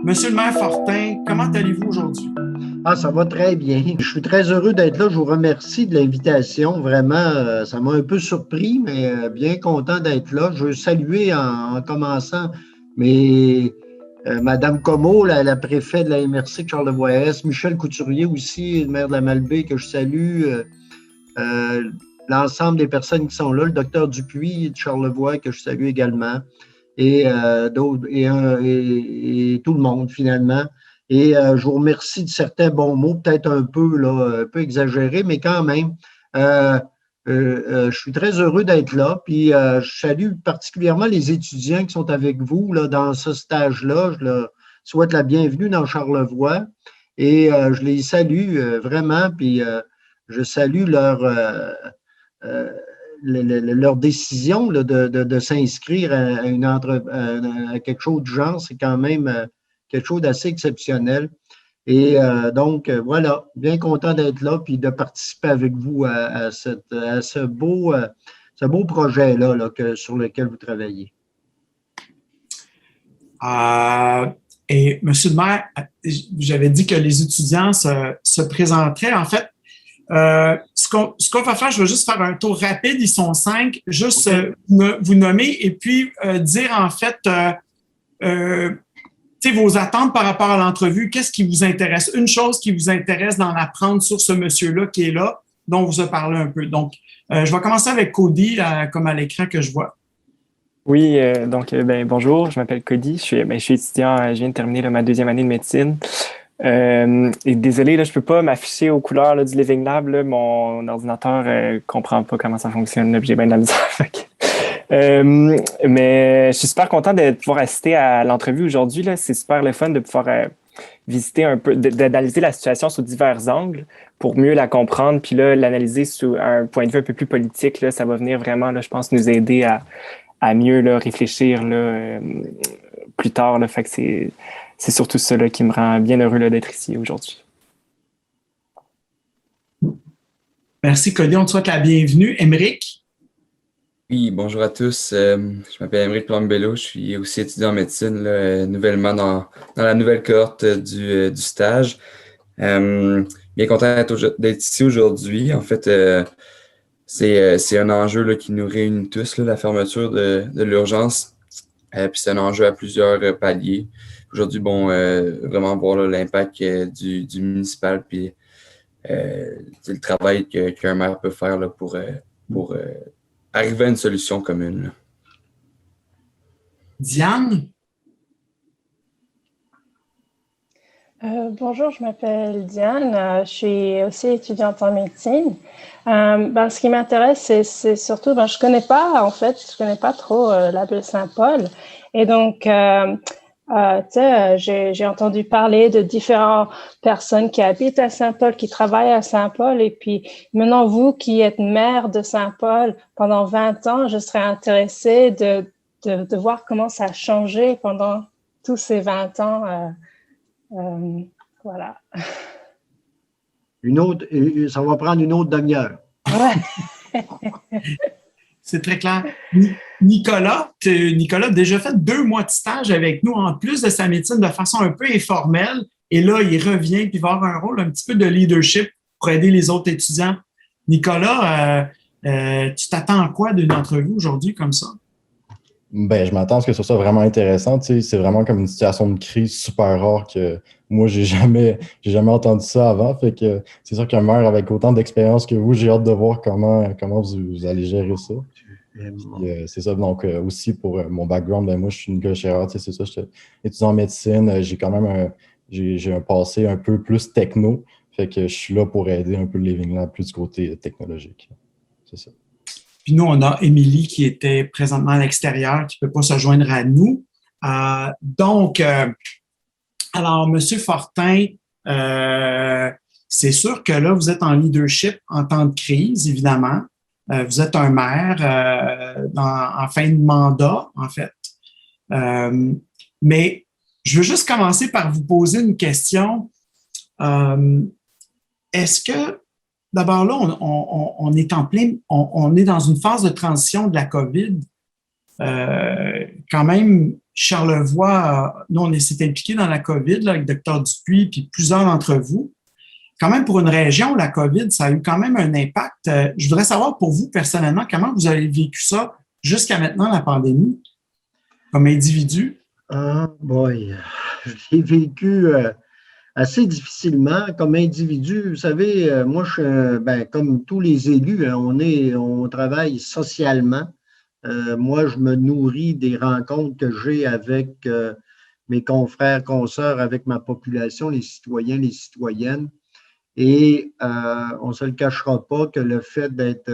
Monsieur le maire Fortin, comment allez-vous aujourd'hui? Ah, ça va très bien. Je suis très heureux d'être là. Je vous remercie de l'invitation. Vraiment, ça m'a un peu surpris, mais bien content d'être là. Je veux saluer en commençant mais, Madame Comeau, la préfète de la MRC de Charlevoix-Est, Michel Couturier aussi, le maire de la Malbaie, que je salue, l'ensemble des personnes qui sont là, le docteur Dupuis de Charlevoix, que je salue également, et, d'autres, et tout le monde, finalement. Et je vous remercie de certains bons mots, peut-être un peu exagérés, mais quand même, je suis très heureux d'être là. Puis je salue particulièrement les étudiants qui sont avec vous là, dans ce stage-là. Je leur souhaite la bienvenue dans Charlevoix et je les salue vraiment. Puis je salue euh, leur décision là, de s'inscrire à quelque chose de genre. C'est quand même quelque chose d'assez exceptionnel. Et donc, voilà, bien content d'être là puis de participer avec vous à ce beau projet-là sur lequel vous travaillez. Euh, et Monsieur le maire, j'avais dit que les étudiants se présenteraient. En fait, ce qu'on va faire, je vais juste faire un tour rapide. Ils sont 5. Juste vous nommer et puis dire en fait vos attentes par rapport à l'entrevue. Qu'est-ce qui vous intéresse? Une chose qui vous intéresse d'en apprendre sur ce monsieur-là qui est là, dont on vous a parlé un peu. Donc, je vais commencer avec Cody, comme à l'écran que je vois. Oui, bonjour, je m'appelle Cody, je suis étudiant, je viens de terminer ma deuxième année de médecine. Et désolé, là, je peux pas m'afficher aux couleurs là, du Living Lab. Là, mon ordinateur comprend pas comment ça fonctionne, là, j'ai bien de la misère. Mais je suis super content de pouvoir assister à l'entrevue aujourd'hui. Là. C'est super le fun de pouvoir visiter un peu, d'analyser la situation sous divers angles pour mieux la comprendre, puis là, l'analyser sous un point de vue un peu plus politique. Là, ça va venir vraiment, là, je pense, nous aider à mieux là, réfléchir là, plus tard. Là. Fait que c'est surtout ça là, qui me rend bien heureux là, d'être ici aujourd'hui. Merci, Cody. On te souhaite la bienvenue. Émeric? Oui, bonjour à tous. Je m'appelle Émeric Plambello. Je suis aussi étudiant en médecine, là, nouvellement dans la nouvelle cohorte du stage. Bien content d'être ici aujourd'hui. En fait, c'est un enjeu là, qui nous réunit tous, là, la fermeture de l'urgence. Puis c'est un enjeu à plusieurs paliers. Aujourd'hui, vraiment voir là, l'impact du municipal puis le travail qu'un maire peut faire là, pour arriver à une solution commune. Là. Diane? Bonjour, je m'appelle Diane, je suis aussi étudiante en médecine. Ce qui m'intéresse, c'est surtout, je connais pas trop la ville Saint-Paul. Et donc, j'ai entendu parler de différentes personnes qui habitent à Saint-Paul, qui travaillent à Saint-Paul. Et puis, maintenant, vous qui êtes maire de Saint-Paul pendant 20 ans, je serais intéressée de voir comment ça a changé pendant tous ces 20 ans. Voilà. Ça va prendre une autre demi-heure. Ouais. C'est très clair. Nicolas a déjà fait 2 mois de stage avec nous, en plus de sa médecine, de façon un peu informelle. Et là, il revient puis il va avoir un rôle un petit peu de leadership pour aider les autres étudiants. Nicolas, tu t'attends à quoi d'une entrevue aujourd'hui comme ça? Je m'attends à ce que ce soit vraiment intéressant. Tu sais, c'est vraiment comme une situation de crise super rare que moi, j'ai jamais entendu ça avant. Fait que c'est sûr qu'un maire avec autant d'expérience que vous, j'ai hâte de voir comment vous allez gérer ça. Puis, c'est ça. Donc, aussi pour mon background, moi, je suis une gauchère. Tu sais, c'est ça, je suis étudiant en médecine. J'ai quand même j'ai un passé un peu plus techno. Fait que je suis là pour aider un peu le Living Lab plus du côté technologique. C'est ça. Puis nous, on a Émilie qui était présentement à l'extérieur, qui ne peut pas se joindre à nous. Alors, Monsieur Fortin, c'est sûr que là, vous êtes en leadership en temps de crise, évidemment. Vous êtes un maire en fin de mandat, en fait. Mais je veux juste commencer par vous poser une question. Est-ce que d'abord, là, on est on est dans une phase de transition de la COVID quand même Charlevoix, nous, on s'est impliqués dans la COVID là, avec Dr Dupuis puis plusieurs d'entre vous. Quand même, pour une région, la COVID, ça a eu quand même un impact. Je voudrais savoir pour vous, personnellement, comment vous avez vécu ça jusqu'à maintenant, la pandémie, comme individu? Ah, boy, je l'ai vécu assez difficilement comme individu. Vous savez, moi, comme tous les élus, hein, on travaille socialement. Moi, je me nourris des rencontres que j'ai avec mes confrères, consoeurs, avec ma population, les citoyens, les citoyennes. Et on ne se le cachera pas que le fait d'être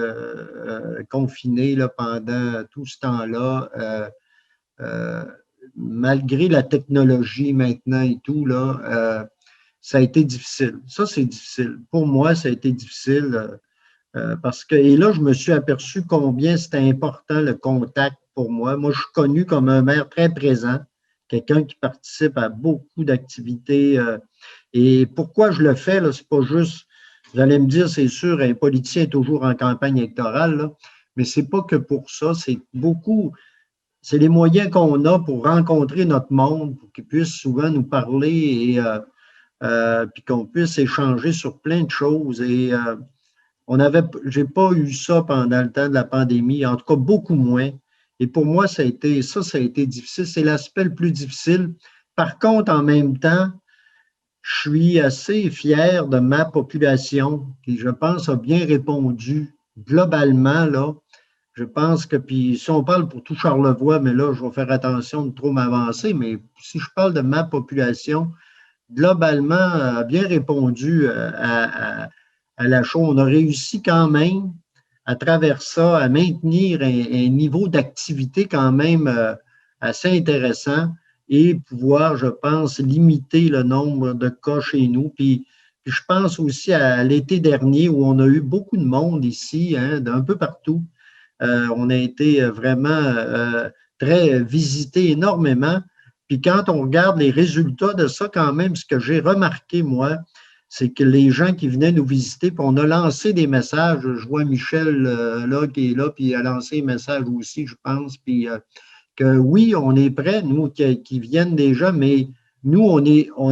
confiné là, pendant tout ce temps-là, malgré la technologie maintenant et tout, là, ça a été difficile. Ça, c'est difficile. Pour moi, ça a été difficile parce que, et là, je me suis aperçu combien c'était important le contact pour moi. Moi, je suis connu comme un maire très présent, quelqu'un qui participe à beaucoup d'activités. Et pourquoi je le fais, là, c'est pas juste, vous allez me dire, c'est sûr, un politicien est toujours en campagne électorale, là, mais c'est pas que pour ça, c'est beaucoup, c'est les moyens qu'on a pour rencontrer notre monde, pour qu'ils puissent souvent nous parler et puis qu'on puisse échanger sur plein de choses. Et j'ai pas eu ça pendant le temps de la pandémie, en tout cas beaucoup moins. Et pour moi, ça a été difficile. C'est l'aspect le plus difficile. Par contre, en même temps, je suis assez fier de ma population qui, je pense, a bien répondu globalement, là. Je pense que, puis si on parle pour tout Charlevoix, mais là, je vais faire attention de ne trop m'avancer, mais si je parle de ma population, globalement, a bien répondu à la chose. On a réussi quand même, à travers ça, à maintenir un niveau d'activité quand même assez intéressant et pouvoir, je pense, limiter le nombre de cas chez nous. Puis je pense aussi à l'été dernier où on a eu beaucoup de monde ici, hein, d'un peu partout. On a été vraiment très visité énormément. Puis quand on regarde les résultats de ça, quand même, ce que j'ai remarqué, moi, c'est que les gens qui venaient nous visiter, puis on a lancé des messages. Je vois Michel là, qui est là, puis il a lancé un message aussi, je pense, puis que oui, on est prêt, nous, qui viennent déjà, mais nous, on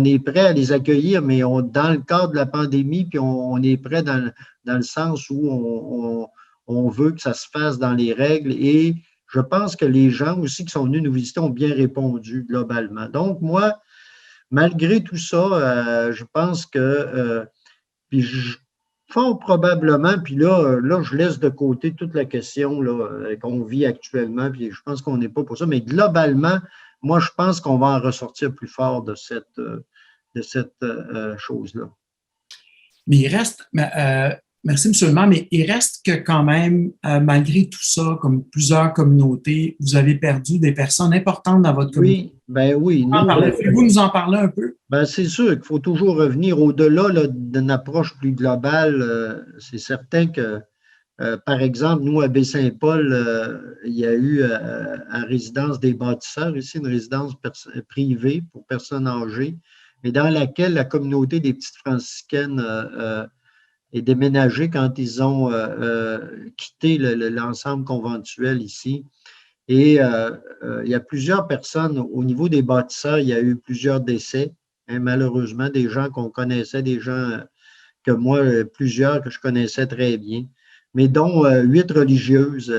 est prêt à les accueillir, mais dans le cadre de la pandémie, puis on est prêt dans le sens où on veut que ça se fasse dans les règles et je pense que les gens aussi qui sont venus nous visiter ont bien répondu globalement. Donc, moi, malgré tout ça, je pense que, puis fort probablement, puis là, je laisse de côté toute la question là, qu'on vit actuellement, puis je pense qu'on n'est pas pour ça, mais globalement, moi, je pense qu'on va en ressortir plus fort de cette chose-là. Mais il reste, merci, M. le maire, mais il reste que quand même, malgré tout ça, comme plusieurs communautés, vous avez perdu des personnes importantes dans votre communauté. Oui, ben oui. Pouvez-vous nous en parler un peu? Ben c'est sûr qu'il faut toujours revenir au-delà d'une approche plus globale. C'est certain que, par exemple, nous, à Baie-Saint-Paul, il y a eu en résidence des bâtisseurs, ici, une résidence privée pour personnes âgées, mais dans laquelle la communauté des petites franciscaines est déménagée quand ils ont quitté l'ensemble conventuel ici. Et il y a plusieurs personnes, au niveau des bâtisseurs, il y a eu plusieurs décès, hein, malheureusement, des gens qu'on connaissait, des gens que moi, plusieurs que je connaissais très bien, mais dont 8 religieuses.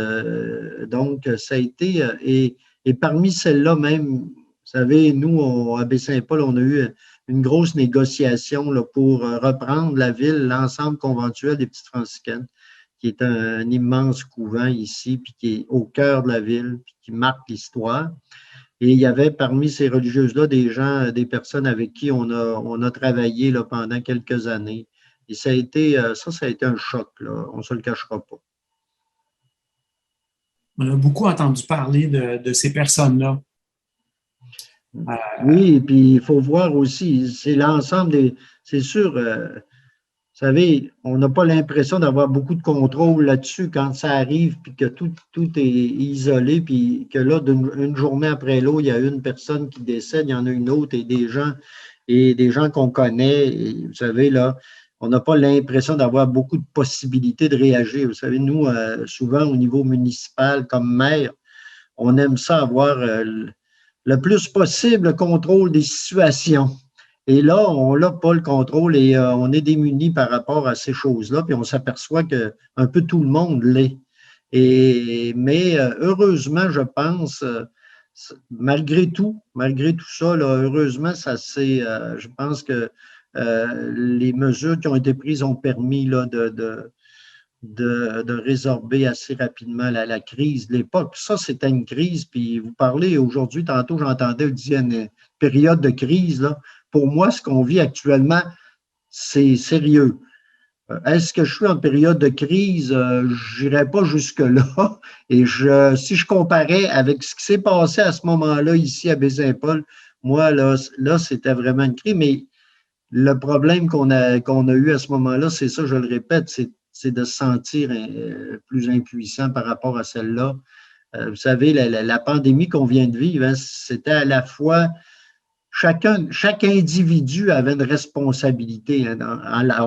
Donc, ça a été, et parmi celles-là même, vous savez, nous, à Baie-Saint-Paul, on a eu une grosse négociation là, pour reprendre la ville, l'ensemble conventuel des petites franciscaines, qui est un immense couvent ici, puis qui est au cœur de la ville, puis qui marque l'histoire. Et il y avait parmi ces religieuses-là des gens, des personnes avec qui on a travaillé là, pendant quelques années. Et ça a été un choc, là, on ne se le cachera pas. On a beaucoup entendu parler de ces personnes-là. Oui, et puis il faut voir aussi, c'est l'ensemble des... C'est sûr, vous savez, on n'a pas l'impression d'avoir beaucoup de contrôle là-dessus quand ça arrive, puis que tout est isolé, puis que là, une journée après l'autre, il y a une personne qui décède, il y en a une autre, et des gens qu'on connaît, et vous savez, là, on n'a pas l'impression d'avoir beaucoup de possibilités de réagir. Vous savez, nous, souvent au niveau municipal, comme maire, on aime ça avoir le plus possible le contrôle des situations. Et là, on n'a pas le contrôle et on est démuni par rapport à ces choses-là, puis on s'aperçoit que un peu tout le monde l'est. Mais heureusement, je pense, malgré tout ça, là, heureusement, je pense que les mesures qui ont été prises ont permis là, de résorber assez rapidement la crise de l'époque. Ça, c'était une crise, puis vous parlez aujourd'hui, tantôt j'entendais, vous disiez une période de crise, là. Pour moi, ce qu'on vit actuellement, c'est sérieux. Est-ce que je suis en période de crise? Je n'irai pas jusque-là. Et si je comparais avec ce qui s'est passé à ce moment-là ici à Baie-Saint-Paul, moi, là c'était vraiment une crise. Mais le problème qu'on a eu à ce moment-là, c'est ça, je le répète, c'est de se sentir plus impuissant par rapport à celle-là. Vous savez, la pandémie qu'on vient de vivre, hein, c'était à la fois chaque individu avait une responsabilité. Hein,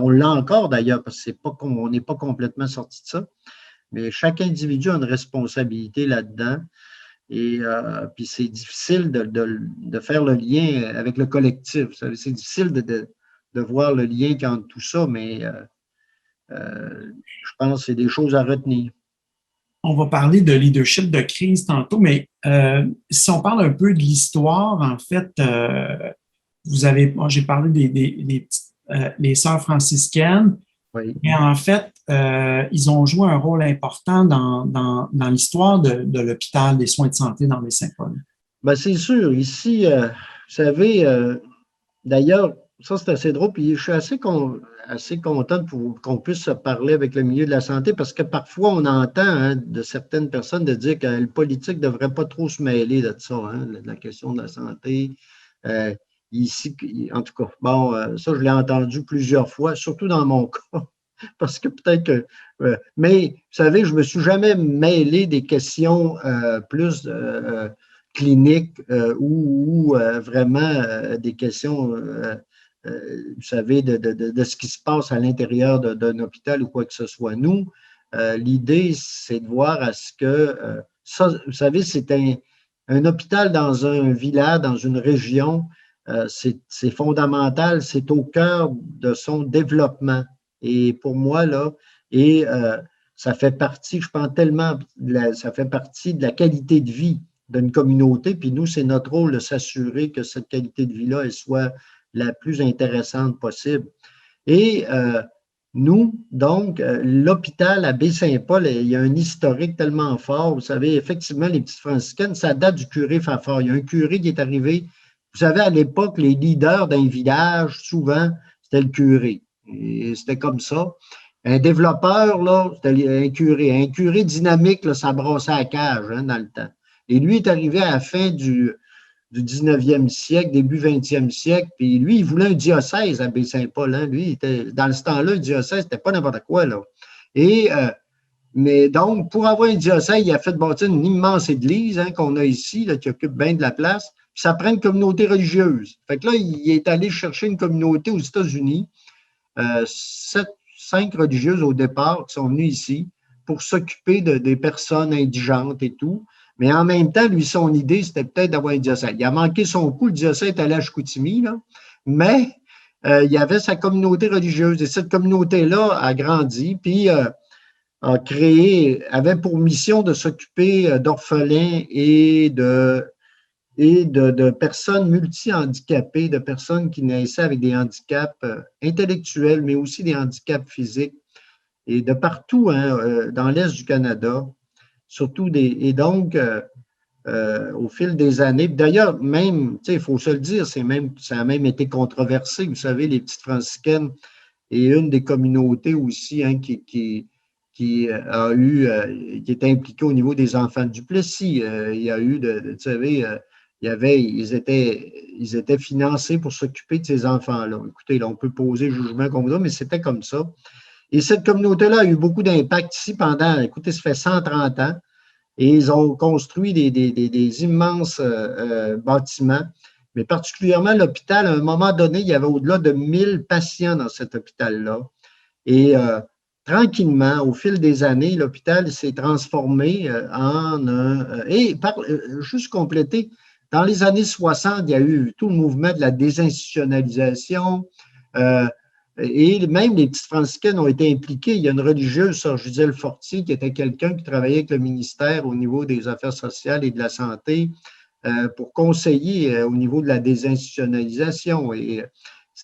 on l'a encore d'ailleurs, parce qu'on n'est pas complètement sorti de ça, mais chaque individu a une responsabilité là-dedans. Et puis c'est difficile de faire le lien avec le collectif. C'est difficile de voir le lien entre tout ça, mais je pense que c'est des choses à retenir. On va parler de leadership de crise tantôt, mais si on parle un peu de l'histoire, en fait, j'ai parlé les sœurs franciscaines, oui. mais en fait, ils ont joué un rôle important dans l'histoire de l'hôpital des soins de santé dans Baie-Saint-Paul. Ben, c'est sûr. Ici, vous savez, d'ailleurs, ça, c'est assez drôle. Puis je suis assez content qu'on puisse se parler avec le milieu de la santé parce que parfois, on entend hein, de certaines personnes de dire que le politique ne devrait pas trop se mêler de ça, hein, de la question de la santé. Ici, en tout cas, bon, ça, je l'ai entendu plusieurs fois, surtout dans mon cas, parce que peut-être que... mais, vous savez, je ne me suis jamais mêlé des questions plus cliniques ou vraiment des questions... vous savez, de ce qui se passe à l'intérieur d'un hôpital ou quoi que ce soit. Nous, l'idée, c'est de voir à ce que, ça, vous savez, c'est un hôpital dans un village, dans une région, c'est fondamental, c'est au cœur de son développement. Et pour moi, là, ça fait partie, je pense tellement, ça fait partie de la qualité de vie d'une communauté. Puis nous, c'est notre rôle de s'assurer que cette qualité de vie-là, elle soit la plus intéressante possible. Et nous, donc, l'hôpital à Baie-Saint-Paul, il y a un historique tellement fort. Vous savez, effectivement, les petites franciscaines, ça date du curé Fafard. Il y a un curé qui est arrivé. Vous savez, à l'époque, les leaders d'un village, souvent, c'était le curé. Et c'était comme ça. Un développeur, là, c'était un curé. Un curé dynamique, là, ça brassait à la cage hein, dans le temps. Et lui est arrivé à la fin du 19e siècle, début 20e siècle, puis lui, il voulait un diocèse à Baie-Saint-Paul. Hein. Lui, dans ce temps-là, le diocèse, c'était pas n'importe quoi. Là. Mais donc, pour avoir un diocèse, il a fait bâtir une immense église hein, qu'on a ici, là, qui occupe bien de la place. Puis ça prend une communauté religieuse. Fait que là, il est allé chercher une communauté aux États-Unis, 5 religieuses au départ qui sont venues ici pour s'occuper des personnes indigentes et tout. Mais en même temps, lui, son idée, c'était peut-être d'avoir un diocèse. Il a manqué son coup, le diocèse est allé à Chicoutimi, là, mais il y avait sa communauté religieuse. Et cette communauté-là a grandi, puis avait pour mission de s'occuper d'orphelins et de personnes multi-handicapées, de personnes qui naissaient avec des handicaps intellectuels, mais aussi des handicaps physiques. Et de partout, hein, dans l'Est du Canada, surtout et donc, au fil des années, d'ailleurs, même, il faut se le dire, ça a même été controversé. Vous savez, les petites franciscaines et une des communautés aussi hein, qui était impliquée au niveau des enfants du Plessis. Il y a eu, vous savez, ils étaient financés pour s'occuper de ces enfants-là. Écoutez, là, on peut poser jugement comme ça, mais c'était comme ça. Et cette communauté-là a eu beaucoup d'impact ici pendant, écoutez, ça fait 130 ans. Et ils ont construit des immenses bâtiments, mais particulièrement l'hôpital. À un moment donné, il y avait au-delà de 1000 patients dans cet hôpital-là. Et tranquillement, au fil des années, l'hôpital s'est transformé juste compléter, dans les années 60, il y a eu tout le mouvement de la désinstitutionnalisation et même les petites franciscaines ont été impliquées. Il y a une religieuse, Sœur Gisèle Fortier, qui était quelqu'un qui travaillait avec le ministère au niveau des Affaires sociales et de la santé pour conseiller au niveau de la désinstitutionnalisation. Et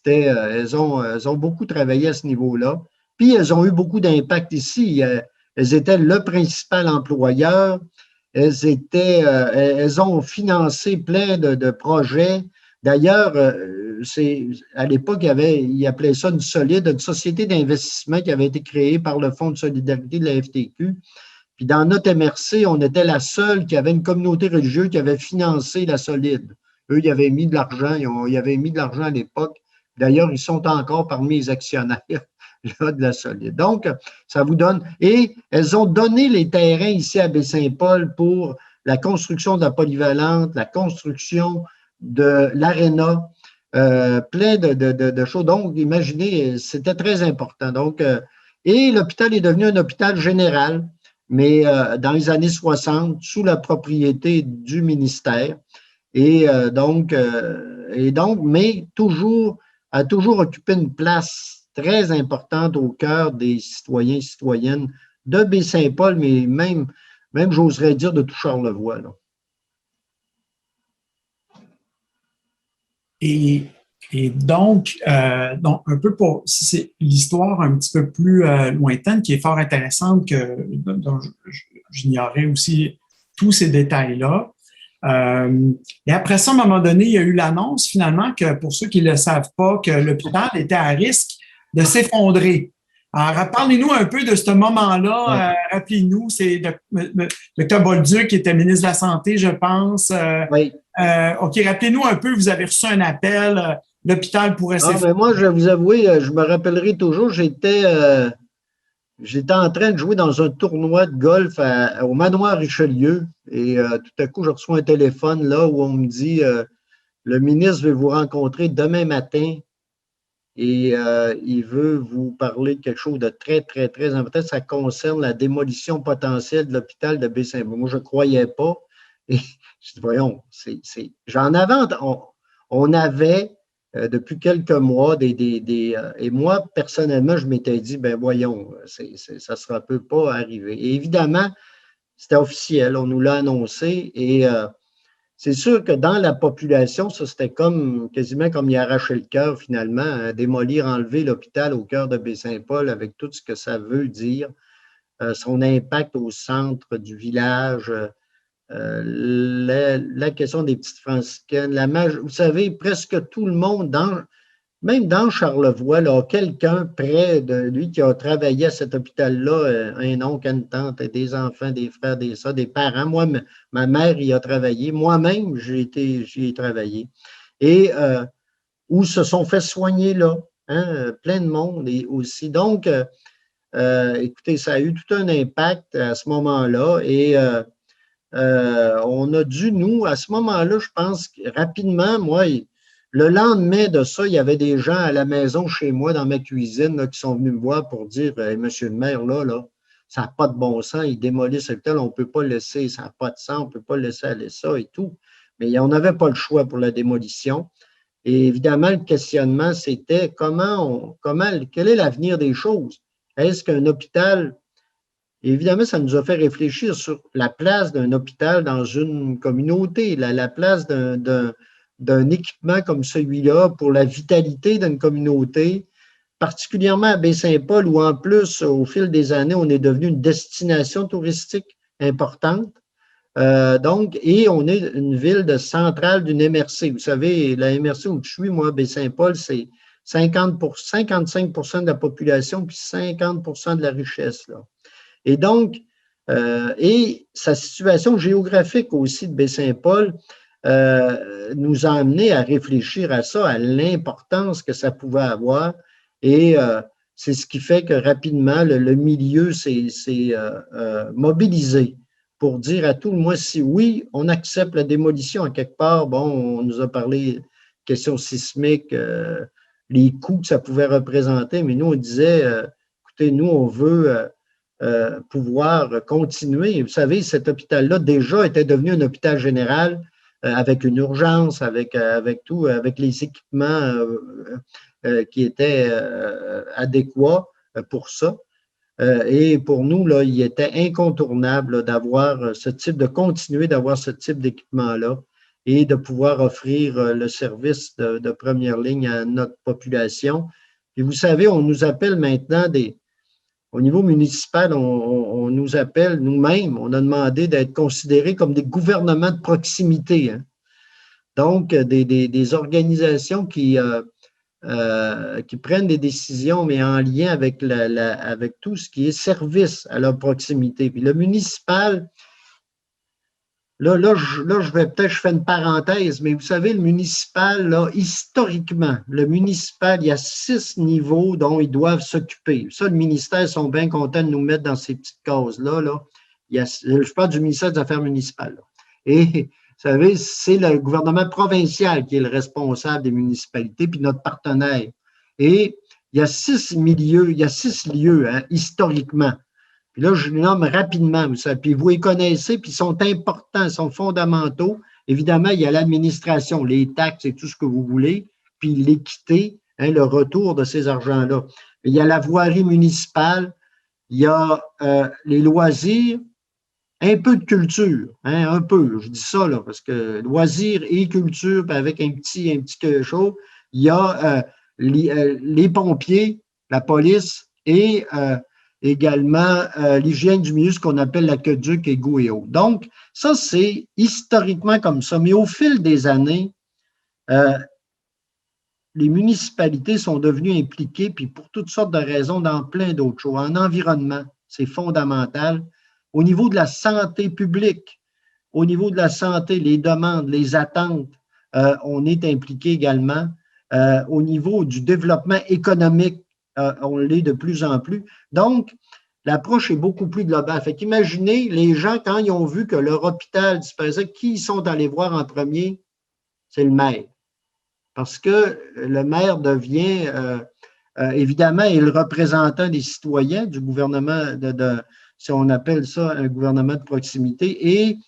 elles ont beaucoup travaillé à ce niveau-là. Puis, elles ont eu beaucoup d'impact ici. Elles étaient le principal employeur. Elles ont financé plein de projets. D'ailleurs, à l'époque, ils appelaient ça une société d'investissement qui avait été créée par le Fonds de solidarité de la FTQ. Puis dans notre MRC, on était la seule qui avait une communauté religieuse qui avait financé la Solide. Eux, ils avaient mis de l'argent, ils avaient mis de l'argent à l'époque. D'ailleurs, ils sont encore parmi les actionnaires là, de la Solide. Donc, ça vous donne. Et elles ont donné les terrains ici à Baie-Saint-Paul pour la construction de la polyvalente, la construction de l'aréna, plein de choses. Donc, imaginez, c'était très important. Donc, et l'hôpital est devenu un hôpital général, mais dans les années 60, sous la propriété du ministère. Et mais a toujours occupé une place très importante au cœur des citoyens et citoyennes de Baie-Saint-Paul, mais même j'oserais dire de tout Charlevoix, là. Et donc, un peu c'est l'histoire un petit peu plus lointaine qui est fort intéressante dont j'ignorais aussi tous ces détails-là. Et après ça, à un moment donné, il y a eu l'annonce finalement que pour ceux qui ne le savent pas, que l'hôpital était à risque de s'effondrer. Alors, parlez-nous un peu de ce moment-là. Rappelez-nous, c'est Dr. Bolduc qui était ministre de la Santé, je pense. Oui. OK, rappelez-nous un peu, vous avez reçu un appel, l'hôpital pourrait s'effondrer. Mais moi, je vais vous avouer, je me rappellerai toujours, j'étais en train de jouer dans un tournoi de golf au Manoir Richelieu et tout à coup, je reçois un téléphone là où on me dit le ministre veut vous rencontrer demain matin et il veut vous parler de quelque chose de très, très, très important. Ça concerne la démolition potentielle de l'hôpital de Baie-Saint-Paul. Moi, je ne croyais pas. Et je dis, voyons, j'en avais, on avait depuis quelques mois et moi, personnellement, je m'étais dit, ben voyons, ça ne peut pas arriver. Et évidemment, c'était officiel, on nous l'a annoncé et c'est sûr que dans la population, ça c'était quasiment comme y arracher le cœur finalement, hein, démolir, enlever l'hôpital au cœur de Baie-Saint-Paul avec tout ce que ça veut dire, son impact au centre du village, la question des petites franciscaines, vous savez, presque tout le monde, même dans Charlevoix, là, quelqu'un près de lui qui a travaillé à cet hôpital-là, un oncle, une tante, des enfants, des frères, des sœurs, des parents. Moi, ma mère y a travaillé. Moi-même, j'y ai travaillé. Et où se sont fait soigner là, hein, plein de monde et aussi. Donc, écoutez, ça a eu tout un impact à ce moment-là et on a dû, nous, à ce moment-là, je pense rapidement, moi, le lendemain de ça, il y avait des gens à la maison chez moi, dans ma cuisine, là, qui sont venus me voir pour dire hey, monsieur le maire, là, ça n'a pas de bon sens, il démolit ce hôpital, on ne peut pas laisser, ça n'a pas de sens, on ne peut pas laisser aller ça et tout. Mais on n'avait pas le choix pour la démolition. Et évidemment, le questionnement, c'était quel est l'avenir des choses? Est-ce qu'un hôpital. Évidemment, ça nous a fait réfléchir sur la place d'un hôpital dans une communauté, la place d'un équipement comme celui-là pour la vitalité d'une communauté, particulièrement à Baie-Saint-Paul, où en plus, au fil des années, on est devenu une destination touristique importante. Et on est une ville centrale d'une MRC. Vous savez, la MRC où je suis, moi, Baie-Saint-Paul, c'est 55 de la population puis 50 de la richesse, là. Et donc, et sa situation géographique aussi de Baie-Saint-Paul nous a amené à réfléchir à ça, à l'importance que ça pouvait avoir. Et c'est ce qui fait que rapidement, le milieu s'est mobilisé pour dire à tout le moins si oui, on accepte la démolition à quelque part. Bon, on nous a parlé de questions sismiques, les coûts que ça pouvait représenter, mais nous, on disait, écoutez, nous, on veut pouvoir continuer. Vous savez, cet hôpital-là déjà était devenu un hôpital général avec une urgence, avec tout, avec les équipements qui étaient adéquats pour ça. Et pour nous, là, il était incontournable d'avoir de continuer d'avoir ce type d'équipement-là et de pouvoir offrir le service de première ligne à notre population. Et vous savez, on nous appelle maintenant au niveau municipal, on nous appelle nous-mêmes, on a demandé d'être considérés comme des gouvernements de proximité. Hein. Donc, des organisations qui prennent des décisions, mais en lien avec, avec tout ce qui est service à leur proximité. Puis le municipal, là je fais une parenthèse, mais vous savez, le municipal, là, historiquement, le municipal, il y a 6 niveaux dont ils doivent s'occuper. Ça, le ministère sont bien contents de nous mettre dans ces petites cases-là. Là. Je parle du ministère des Affaires municipales. Là. Et vous savez, c'est le gouvernement provincial qui est le responsable des municipalités, puis notre partenaire. Et il y a 6 lieux hein, historiquement. Puis là, je les nomme rapidement, vous savez, puis vous les connaissez, puis ils sont importants, ils sont fondamentaux. Évidemment, il y a l'administration, les taxes et tout ce que vous voulez, puis l'équité, hein, le retour de ces argents-là. Il y a la voirie municipale, il y a les loisirs, un peu de culture, hein, un peu, je dis ça là, parce que loisirs et culture, puis avec un petit quelque chose, il y a les pompiers, la police et également l'hygiène du milieu, ce qu'on appelle l'aqueduc, égouts et eau. Donc, ça, c'est historiquement comme ça. Mais au fil des années, les municipalités sont devenues impliquées, puis pour toutes sortes de raisons, dans plein d'autres choses. En environnement, c'est fondamental. Au niveau de la santé publique, au niveau de la santé, les demandes, les attentes, on est impliqué également. Au niveau du développement économique, on l'est de plus en plus. Donc, l'approche est beaucoup plus globale. Fait qu'imaginez, les gens, quand ils ont vu que leur hôpital disparaissait, qui ils sont allés voir en premier? C'est le maire. Parce que le maire devient, évidemment, est le représentant des citoyens du gouvernement, si on appelle ça un gouvernement de proximité. Et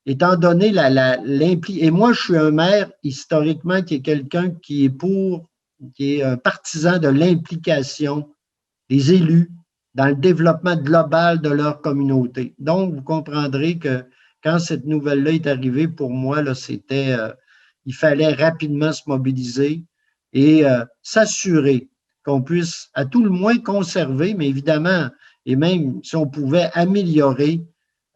étant donné l'implication, et moi, je suis un maire historiquement qui est quelqu'un qui est un partisan de l'implication des élus dans le développement global de leur communauté. Donc, vous comprendrez que quand cette nouvelle-là est arrivée, pour moi, là, il fallait rapidement se mobiliser et s'assurer qu'on puisse à tout le moins conserver, mais évidemment, et même si on pouvait améliorer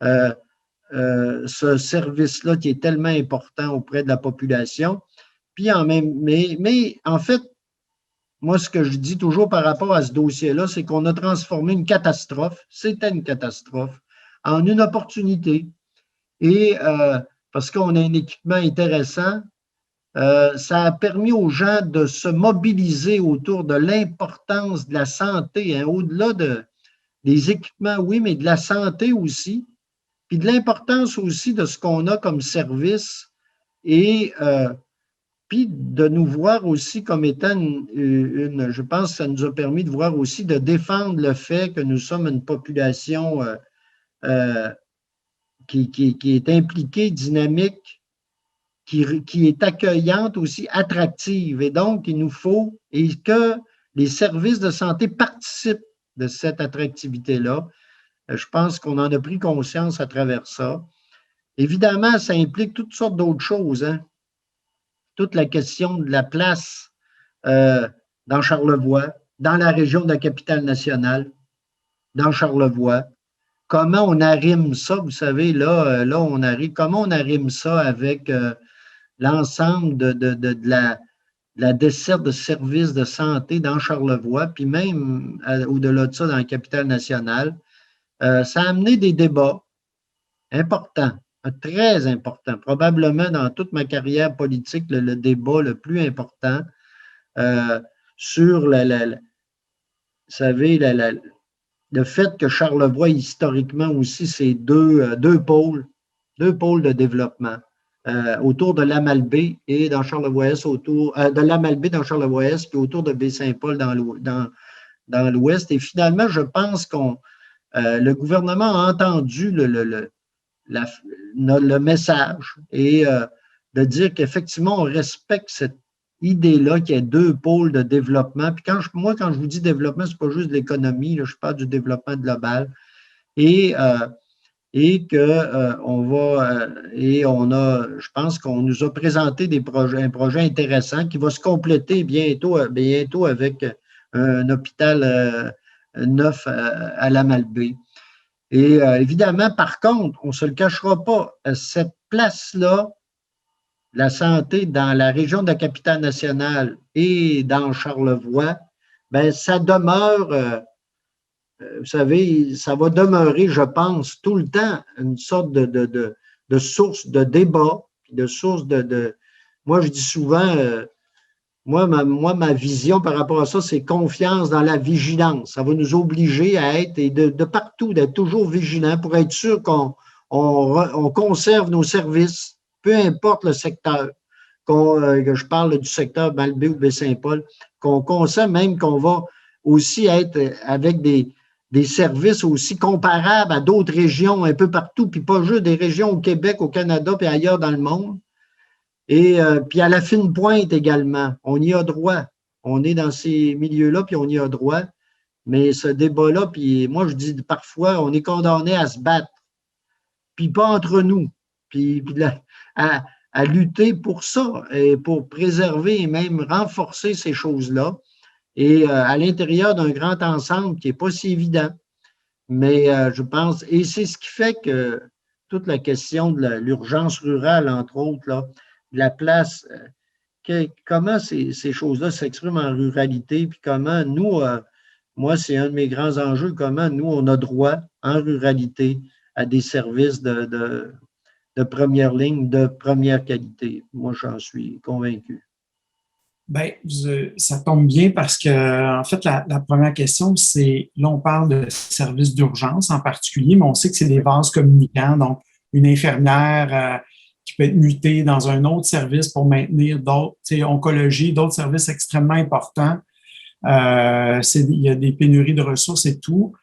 ce service-là qui est tellement important auprès de la population. Puis mais en fait, moi, ce que je dis toujours par rapport à ce dossier-là, c'est qu'on a transformé une catastrophe, c'était une catastrophe, en une opportunité. Et parce qu'on a un équipement intéressant, ça a permis aux gens de se mobiliser autour de l'importance de la santé, hein, au-delà des équipements, oui, mais de la santé aussi, puis de l'importance aussi de ce qu'on a comme service et puis de nous voir aussi comme étant je pense que ça nous a permis de voir aussi, de défendre le fait que nous sommes une population qui est impliquée, dynamique, qui est accueillante aussi, attractive. Et donc, il nous faut, et que les services de santé participent de cette attractivité-là. Je pense qu'on en a pris conscience à travers ça. Évidemment, ça implique toutes sortes d'autres choses. Hein? Toute la question de la place dans Charlevoix, dans la région de la Capitale-Nationale, dans Charlevoix. Comment on arrime ça, vous savez, là on arrive, comment on arrime ça avec l'ensemble de la desserte de services de santé dans Charlevoix, puis même au-delà de ça, dans la Capitale-Nationale. Ça a amené des débats importants, très importants, probablement dans toute ma carrière politique, le débat le plus important sur vous savez, le fait que Charlevoix, historiquement aussi, c'est deux pôles de développement autour de l'Amalbaie et dans Charlevoix-Est, autour de l'Amalbaie dans Charlevoix-Est, puis autour de Baie-Saint-Paul dans l'Ouest. Et finalement, je pense le gouvernement a entendu le message et de dire qu'effectivement, on respecte cette idée-là qu'il y a deux pôles de développement. Puis quand je vous dis développement, c'est pas juste de l'économie, je parle du développement global. Et que je pense qu'on nous a présenté un projet intéressant qui va se compléter bientôt avec un hôpital neuf à la Malbaie. Et évidemment, par contre, on ne se le cachera pas, cette place-là, la santé dans la région de la Capitale-Nationale et dans Charlevoix, ben ça demeure, vous savez, ça va demeurer, je pense, tout le temps une sorte de source de débat, de source moi, je dis souvent, ma vision par rapport à ça, c'est confiance dans la vigilance. Ça va nous obliger à être, et de partout, d'être toujours vigilants pour être sûr qu'on conserve nos services, peu importe le secteur, que je parle du secteur Malbaie ou Baie-Saint-Paul, qu'on conserve, même qu'on va aussi être avec des services aussi comparables à d'autres régions un peu partout, puis pas juste des régions au Québec, au Canada, puis ailleurs dans le monde. Et puis à la fine pointe également, on y a droit. On est dans ces milieux-là, puis on y a droit. Mais ce débat-là, puis moi je dis parfois, on est condamné à se battre, puis pas entre nous, puis à lutter pour ça, et pour préserver et même renforcer ces choses-là. Et à l'intérieur d'un grand ensemble qui n'est pas si évident. Mais je pense, et c'est ce qui fait que toute la question de l'urgence rurale, entre autres, là, la place, comment ces choses-là s'expriment en ruralité, puis comment nous, moi, c'est un de mes grands enjeux, comment nous, on a droit en ruralité à des services de première ligne, de première qualité. Moi, j'en suis convaincu. Bien, ça tombe bien parce que, en fait, la première question, c'est, là, on parle de services d'urgence en particulier, mais on sait que c'est des vases communicants, donc une infirmière qui peut être mutée dans un autre service pour maintenir d'autres, oncologie, d'autres services extrêmement importants. Il y a des pénuries de ressources et tout.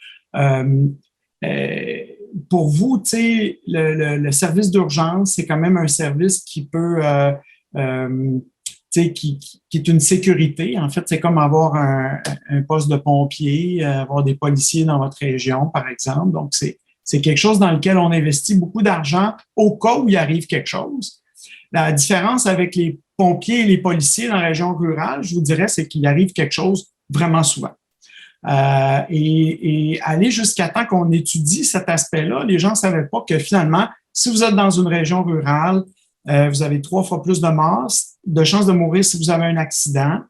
Pour vous, le service d'urgence, c'est quand même un service qui peut qui est une sécurité. En fait, c'est comme avoir un poste de pompier, avoir des policiers dans votre région, par exemple. Donc, c'est quelque chose dans lequel on investit beaucoup d'argent au cas où il arrive quelque chose. La différence avec les pompiers et les policiers dans la région rurale, je vous dirais, c'est qu'il arrive quelque chose vraiment souvent. Et aller jusqu'à temps qu'on étudie cet aspect-là, les gens ne savaient pas que finalement, si vous êtes dans une région rurale, vous avez 3 fois plus de chances de mourir si vous avez un accident.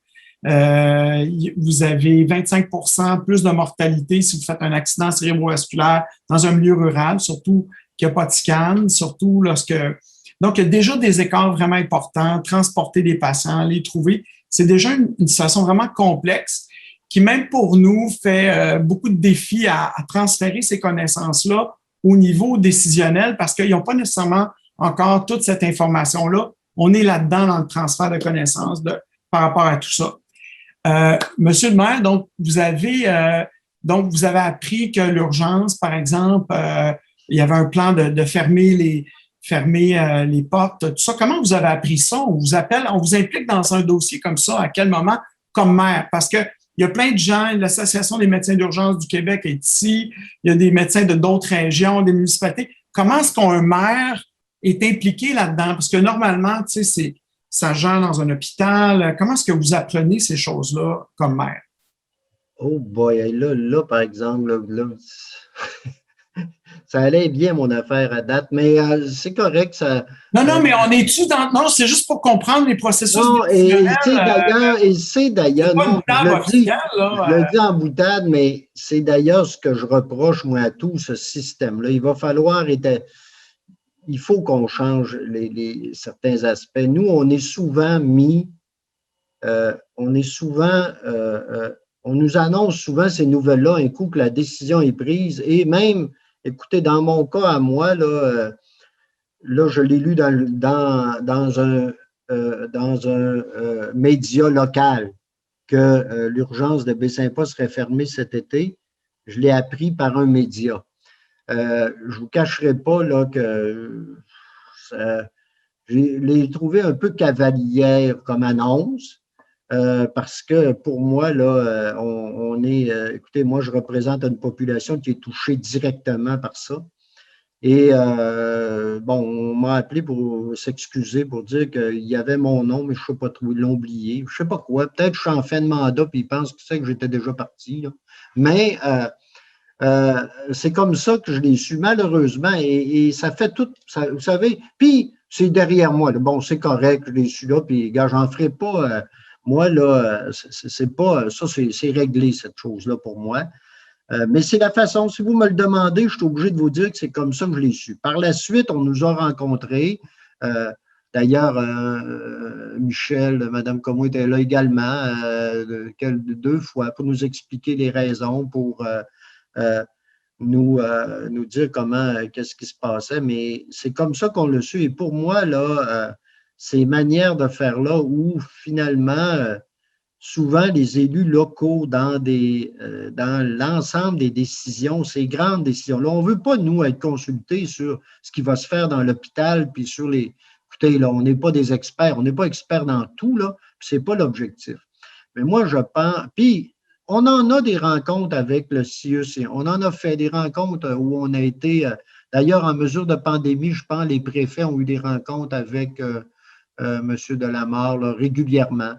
Vous avez 25% plus de mortalité si vous faites un accident cérébrovasculaire dans un milieu rural, surtout qu'il n'y a pas de scan, surtout lorsque... Donc, il y a déjà des écarts vraiment importants, transporter des patients, les trouver. C'est déjà une situation vraiment complexe qui, même pour nous, fait beaucoup de défis à transférer ces connaissances-là au niveau décisionnel parce qu'ils n'ont pas nécessairement encore toute cette information-là. On est là-dedans dans le transfert de connaissances par rapport à tout ça. Monsieur le maire, donc vous avez appris que l'urgence, par exemple, il y avait un plan de fermer les portes, tout ça. Comment vous avez appris ça? On vous appelle, on vous implique dans un dossier comme ça, à quel moment, comme maire? Parce que il y a plein de gens, l'Association des médecins d'urgence du Québec est ici, il y a des médecins de d'autres régions, des municipalités. Comment est-ce qu'un maire est impliqué là-dedans? Parce que normalement, tu sais, ça gère dans un hôpital. Comment est-ce que vous apprenez ces choses-là comme maire? Oh boy, là par exemple, là, ça allait bien mon affaire à date, mais c'est correct. Ça. Non, mais on est-tu dans... Non, c'est juste pour comprendre les processus. Non, et c'est d'ailleurs, non, je le dis en boutade, mais c'est d'ailleurs ce que je reproche, moi, à tout ce système-là. Il faut qu'on change certains aspects. Nous, on est souvent on nous annonce souvent ces nouvelles-là un coup que la décision est prise. Et même, écoutez, dans mon cas à moi, là je l'ai lu dans un média local que l'urgence de Baie-Saint-Paul serait fermée cet été. Je l'ai appris par un média. je ne vous cacherai pas là, que je l'ai trouvé un peu cavalière comme annonce. Parce que pour moi, là, on est, écoutez, moi, je représente une population qui est touchée directement par ça. Et bon, on m'a appelé pour s'excuser, pour dire qu'il y avait mon nom, mais je ne sais pas trop, ils l'ont oublié. Je ne sais pas quoi. Peut-être que je suis en fin de mandat, puis ils pensent que c'est que j'étais déjà parti. Là. Mais c'est comme ça que je l'ai su, malheureusement, et ça fait tout, ça, vous savez, puis c'est derrière moi. Là. Bon, c'est correct, je l'ai su là, puis gars, j'en ferai pas. Moi, là, c'est pas ça, c'est réglé, cette chose-là, pour moi. Mais c'est la façon, si vous me le demandez, je suis obligé de vous dire que c'est comme ça que je l'ai su. Par la suite, on nous a rencontrés. D'ailleurs, Michel, Mme Comeau était là également, 2 fois, pour nous expliquer les raisons, pour nous dire comment, qu'est-ce qui se passait. Mais c'est comme ça qu'on l'a su. Et pour moi, là, ces manières de faire là où finalement, souvent les élus locaux dans l'ensemble des décisions, ces grandes décisions-là, on ne veut pas, nous, être consultés sur ce qui va se faire dans l'hôpital, puis sur les... Écoutez, là, on n'est pas des experts, on n'est pas experts dans tout, là, puis ce n'est pas l'objectif. Mais moi, je pense... Puis, on en a des rencontres avec le CIUS, on en a fait des rencontres où on a été... D'ailleurs, en mesure de pandémie, je pense, les préfets ont eu des rencontres avec M. Delamarre là, régulièrement.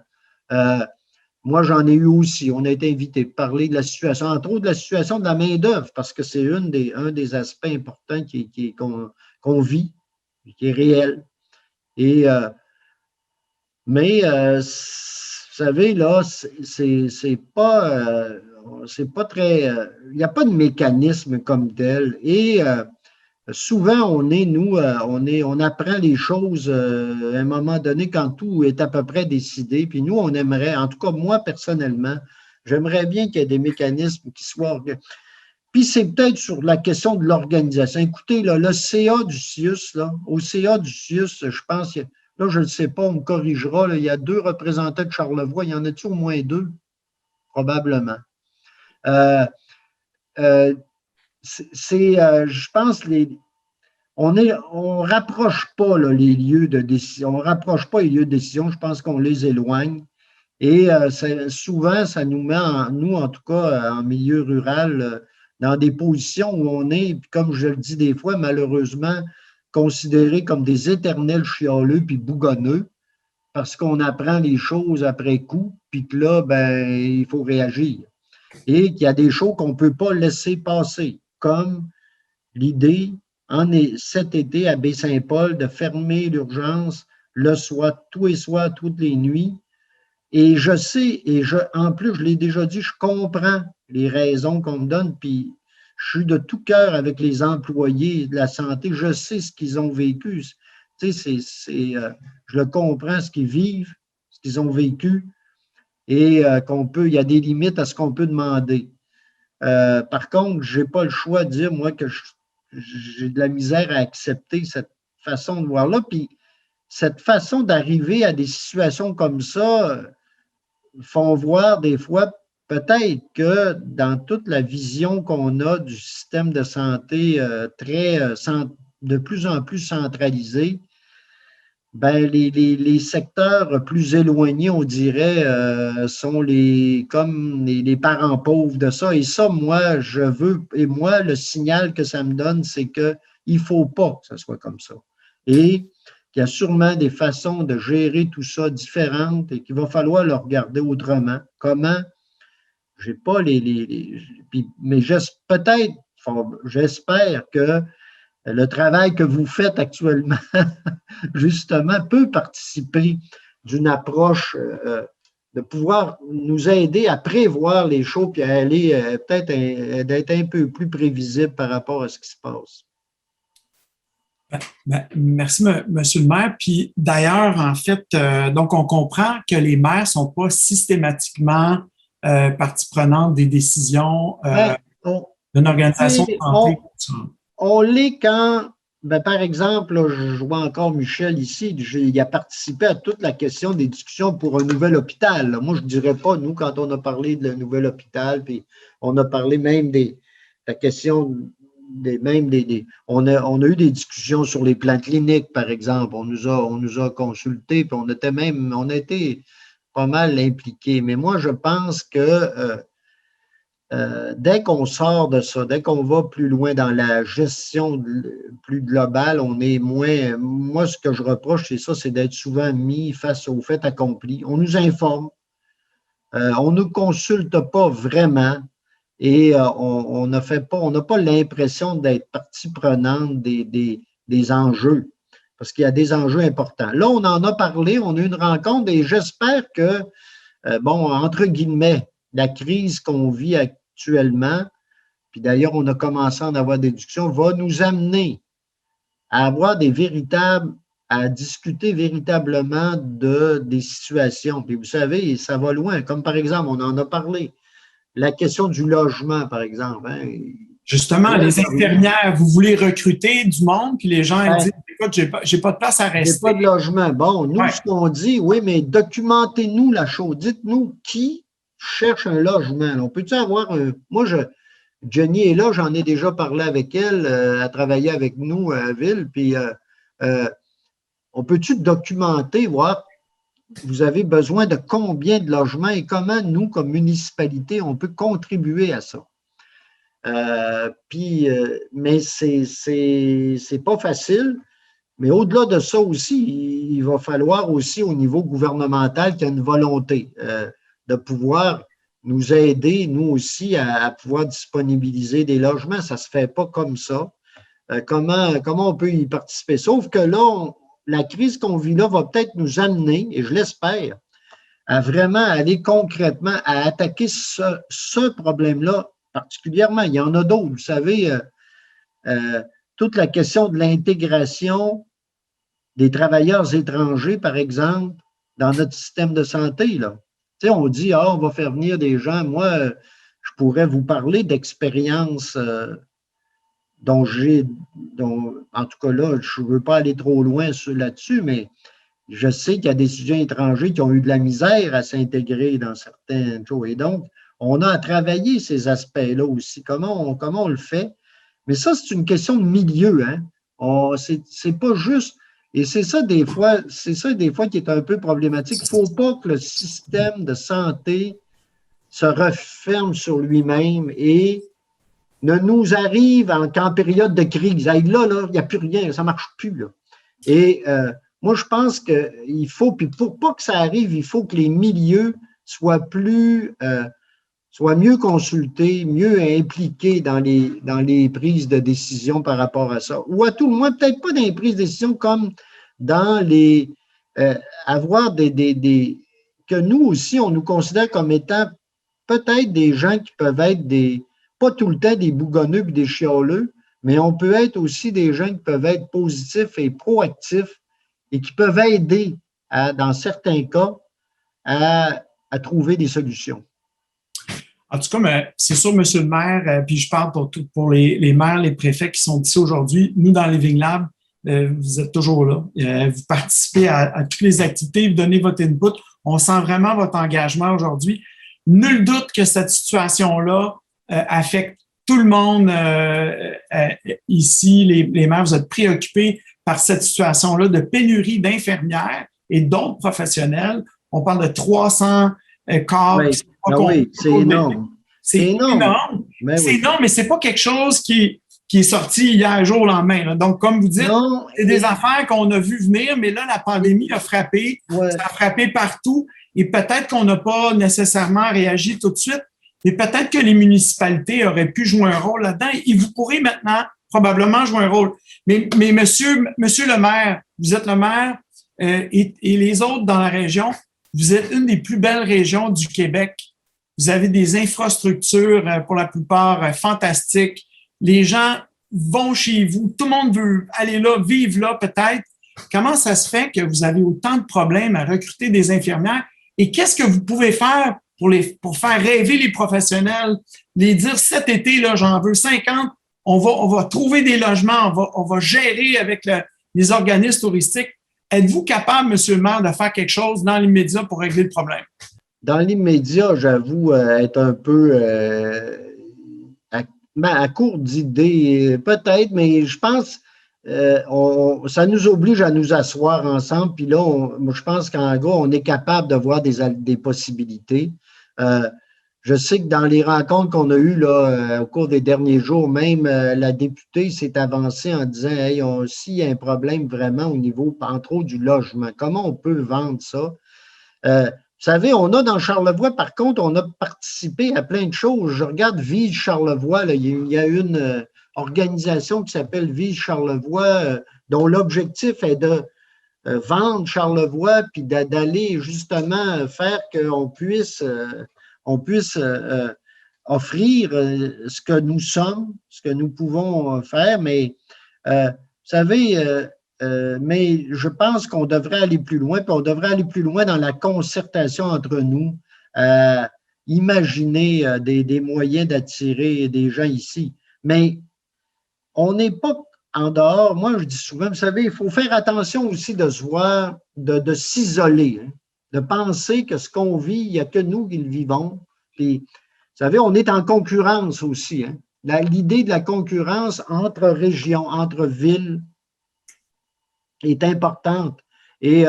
Moi, j'en ai eu aussi. On a été invité à parler de la situation, entre autres de la situation de la main-d'œuvre, parce que c'est un des aspects importants qu'on vit, qui est réel. Et, mais, vous savez, là, c'est pas très. Il n'y a pas de mécanisme comme tel. Et souvent, on apprend les choses à un moment donné quand tout est à peu près décidé. Puis nous, on aimerait, en tout cas moi personnellement, j'aimerais bien qu'il y ait des mécanismes qui soient... Puis c'est peut-être sur la question de l'organisation. Écoutez, là, le CA du CIUS, là, au CA du CIUS, je pense, là, je ne sais pas, on me corrigera, là, il y a 2 représentants de Charlevoix. Il y en a-t-il au moins 2? Probablement. Je pense, on rapproche pas là, les lieux de décision. On rapproche pas les lieux de décision. Je pense qu'on les éloigne. Et souvent, ça nous met, nous, en tout cas, en milieu rural, dans des positions où on est, comme je le dis des fois, malheureusement, considérés comme des éternels chialeux puis bougonneux, parce qu'on apprend les choses après coup, puis que là, ben, il faut réagir. Et qu'il y a des choses qu'on ne peut pas laisser passer, comme l'idée, cet été, à Baie-Saint-Paul, de fermer l'urgence le soir, tous les soirs, toutes les nuits. Et je sais, en plus, je l'ai déjà dit, je comprends les raisons qu'on me donne, puis je suis de tout cœur avec les employés de la santé. Je sais ce qu'ils ont vécu. Tu sais, je le comprends, ce qu'ils vivent, ce qu'ils ont vécu, et il y a des limites à ce qu'on peut demander. Par contre, je n'ai pas le choix de dire, moi, que j'ai de la misère à accepter cette façon de voir-là. Puis cette façon d'arriver à des situations comme ça font voir des fois peut-être que dans toute la vision qu'on a du système de santé de plus en plus centralisé, ben les secteurs plus éloignés, on dirait, sont comme les parents pauvres de ça. Et ça, moi, le signal que ça me donne, c'est qu'il ne faut pas que ça soit comme ça. Et qu'il y a sûrement des façons de gérer tout ça différentes et qu'il va falloir le regarder autrement. Comment? Je n'ai pas mais j'espère que le travail que vous faites actuellement, justement, peut participer d'une approche de pouvoir nous aider à prévoir les choses puis à aller peut-être d'être un peu plus prévisible par rapport à ce qui se passe. Merci, Monsieur le maire. Puis d'ailleurs, en fait, donc on comprend que les maires ne sont pas systématiquement partie prenante des décisions d'une organisation de santé. On l'est quand, par exemple, là, je vois encore Michel ici, il a participé à toute la question des discussions pour un nouvel hôpital. Là. Moi, je ne dirais pas, nous, quand on a parlé de nouvel hôpital, puis on a parlé même de la question on a eu des discussions sur les plans cliniques, par exemple. On nous a consultés, puis on a été pas mal impliqués. Mais moi, je pense que dès qu'on sort de ça, dès qu'on va plus loin dans la gestion plus globale, on est moins. Moi, ce que je reproche, c'est d'être souvent mis face au fait accompli. On nous informe, on ne nous consulte pas vraiment et on n'a pas l'impression d'être partie prenante des enjeux, parce qu'il y a des enjeux importants. Là, on en a parlé, on a eu une rencontre et j'espère que, entre guillemets, la crise qu'on vit actuellement, puis d'ailleurs, on a commencé à en avoir des discussions, va nous amener à avoir à discuter véritablement des situations. Puis vous savez, ça va loin. Comme par exemple, on en a parlé, la question du logement, par exemple. Hein. Justement, les infirmières, vous voulez recruter du monde, puis les gens disent, écoute, j'ai pas de place à rester. J'ai pas de logement. Bon, nous, ce qu'on dit, oui, mais documentez-nous la chose. Dites-nous qui cherche un logement. On peut-tu avoir Jenny est là, j'en ai déjà parlé avec elle, elle travaillait avec nous à Ville, puis on peut-tu documenter, voir vous avez besoin de combien de logements et comment nous, comme municipalité, on peut contribuer à ça. Mais c'est pas facile. Mais au-delà de ça aussi, il va falloir aussi au niveau gouvernemental qu'il y ait une volonté de pouvoir nous aider, nous aussi, à pouvoir disponibiliser des logements. Ça ne se fait pas comme ça. Comment on peut y participer? Sauf que là, la crise qu'on vit là va peut-être nous amener, et je l'espère, à vraiment aller concrètement, à attaquer ce problème-là particulièrement. Il y en a d'autres. Vous savez, toute la question de l'intégration des travailleurs étrangers, par exemple, dans notre système de santé, là. Tu sais, on dit, on va faire venir des gens. Moi, je pourrais vous parler d'expériences dont, en tout cas là, je ne veux pas aller trop loin là-dessus, mais je sais qu'il y a des étudiants étrangers qui ont eu de la misère à s'intégrer dans certaines choses. Et donc, on a à travailler ces aspects-là aussi. Comment on le fait? Mais ça, c'est une question de milieu. Hein? C'est pas juste. Et c'est ça des fois qui est un peu problématique. Il ne faut pas que le système de santé se referme sur lui-même et ne nous arrive qu'en période de crise. Là, il n'y a plus rien, ça ne marche plus. Là. Et moi, je pense qu'il faut, puis pour pas que ça arrive, il faut que les milieux soient mieux consultés, mieux impliqués dans les prises de décision par rapport à ça. Ou à tout le moins, peut-être pas dans les prises de décision comme dans avoir que nous aussi, on nous considère comme étant peut-être des gens qui peuvent être pas tout le temps des bougonneux et des chialeux, mais on peut être aussi des gens qui peuvent être positifs et proactifs et qui peuvent aider, dans certains cas, à trouver des solutions. En tout cas, c'est sûr, Monsieur le maire, puis je parle pour les maires, les préfets qui sont ici aujourd'hui. Nous, dans Living Lab, vous êtes toujours là. Vous participez à toutes les activités, vous donnez votre input. On sent vraiment votre engagement aujourd'hui. Nul doute que cette situation-là affecte tout le monde ici. Les maires, vous êtes préoccupés par cette situation-là de pénurie d'infirmières et d'autres professionnels. On parle de 300 corps. Oui, c'est énorme. C'est énorme. C'est énorme, mais c'est pas quelque chose qui est sorti hier jour au lendemain. Là. Donc, comme vous dites, c'est des affaires qu'on a vues venir, mais là, la pandémie a frappé. Ouais. Ça a frappé partout. Et peut-être qu'on n'a pas nécessairement réagi tout de suite, mais peut-être que les municipalités auraient pu jouer un rôle là-dedans. Et vous pourrez maintenant probablement jouer un rôle. Mais monsieur le maire, vous êtes le maire et les autres dans la région, vous êtes une des plus belles régions du Québec. Vous avez des infrastructures, pour la plupart, fantastiques. Les gens vont chez vous. Tout le monde veut aller là, vivre là peut-être. Comment ça se fait que vous avez autant de problèmes à recruter des infirmières? Et qu'est-ce que vous pouvez faire pour faire rêver les professionnels? Les dire cet été, là, j'en veux 50. On va trouver des logements. On va gérer avec les organismes touristiques. Êtes-vous capable, Monsieur le maire, de faire quelque chose dans l'immédiat pour régler le problème? Dans l'immédiat, j'avoue être un peu... Ben, à court d'idées, peut-être, mais je pense ça nous oblige à nous asseoir ensemble. Puis là, moi, je pense qu'en gros, on est capable de voir des possibilités. Je sais que dans les rencontres qu'on a eues là, au cours des derniers jours, même la députée s'est avancée en disant hey, s'il y a un problème vraiment au niveau, entre autres, du logement, comment on peut vendre ça? Vous savez, on a dans Charlevoix, par contre, on a participé à plein de choses. Je regarde Vise Charlevoix, là, il y a une organisation qui s'appelle Vise Charlevoix, dont l'objectif est de vendre Charlevoix, puis d'aller justement faire qu'on puisse offrir ce que nous sommes, ce que nous pouvons faire, mais vous savez, mais je pense qu'on devrait aller plus loin, puis on devrait aller plus loin dans la concertation entre nous, imaginer des moyens d'attirer des gens ici. Mais on n'est pas en dehors. Moi, je dis souvent, vous savez, il faut faire attention aussi de se voir, de s'isoler, hein, de penser que ce qu'on vit, il n'y a que nous qui le vivons. Puis, vous savez, on est en concurrence aussi. Hein. L'idée de la concurrence entre régions, entre villes, est importante. Et,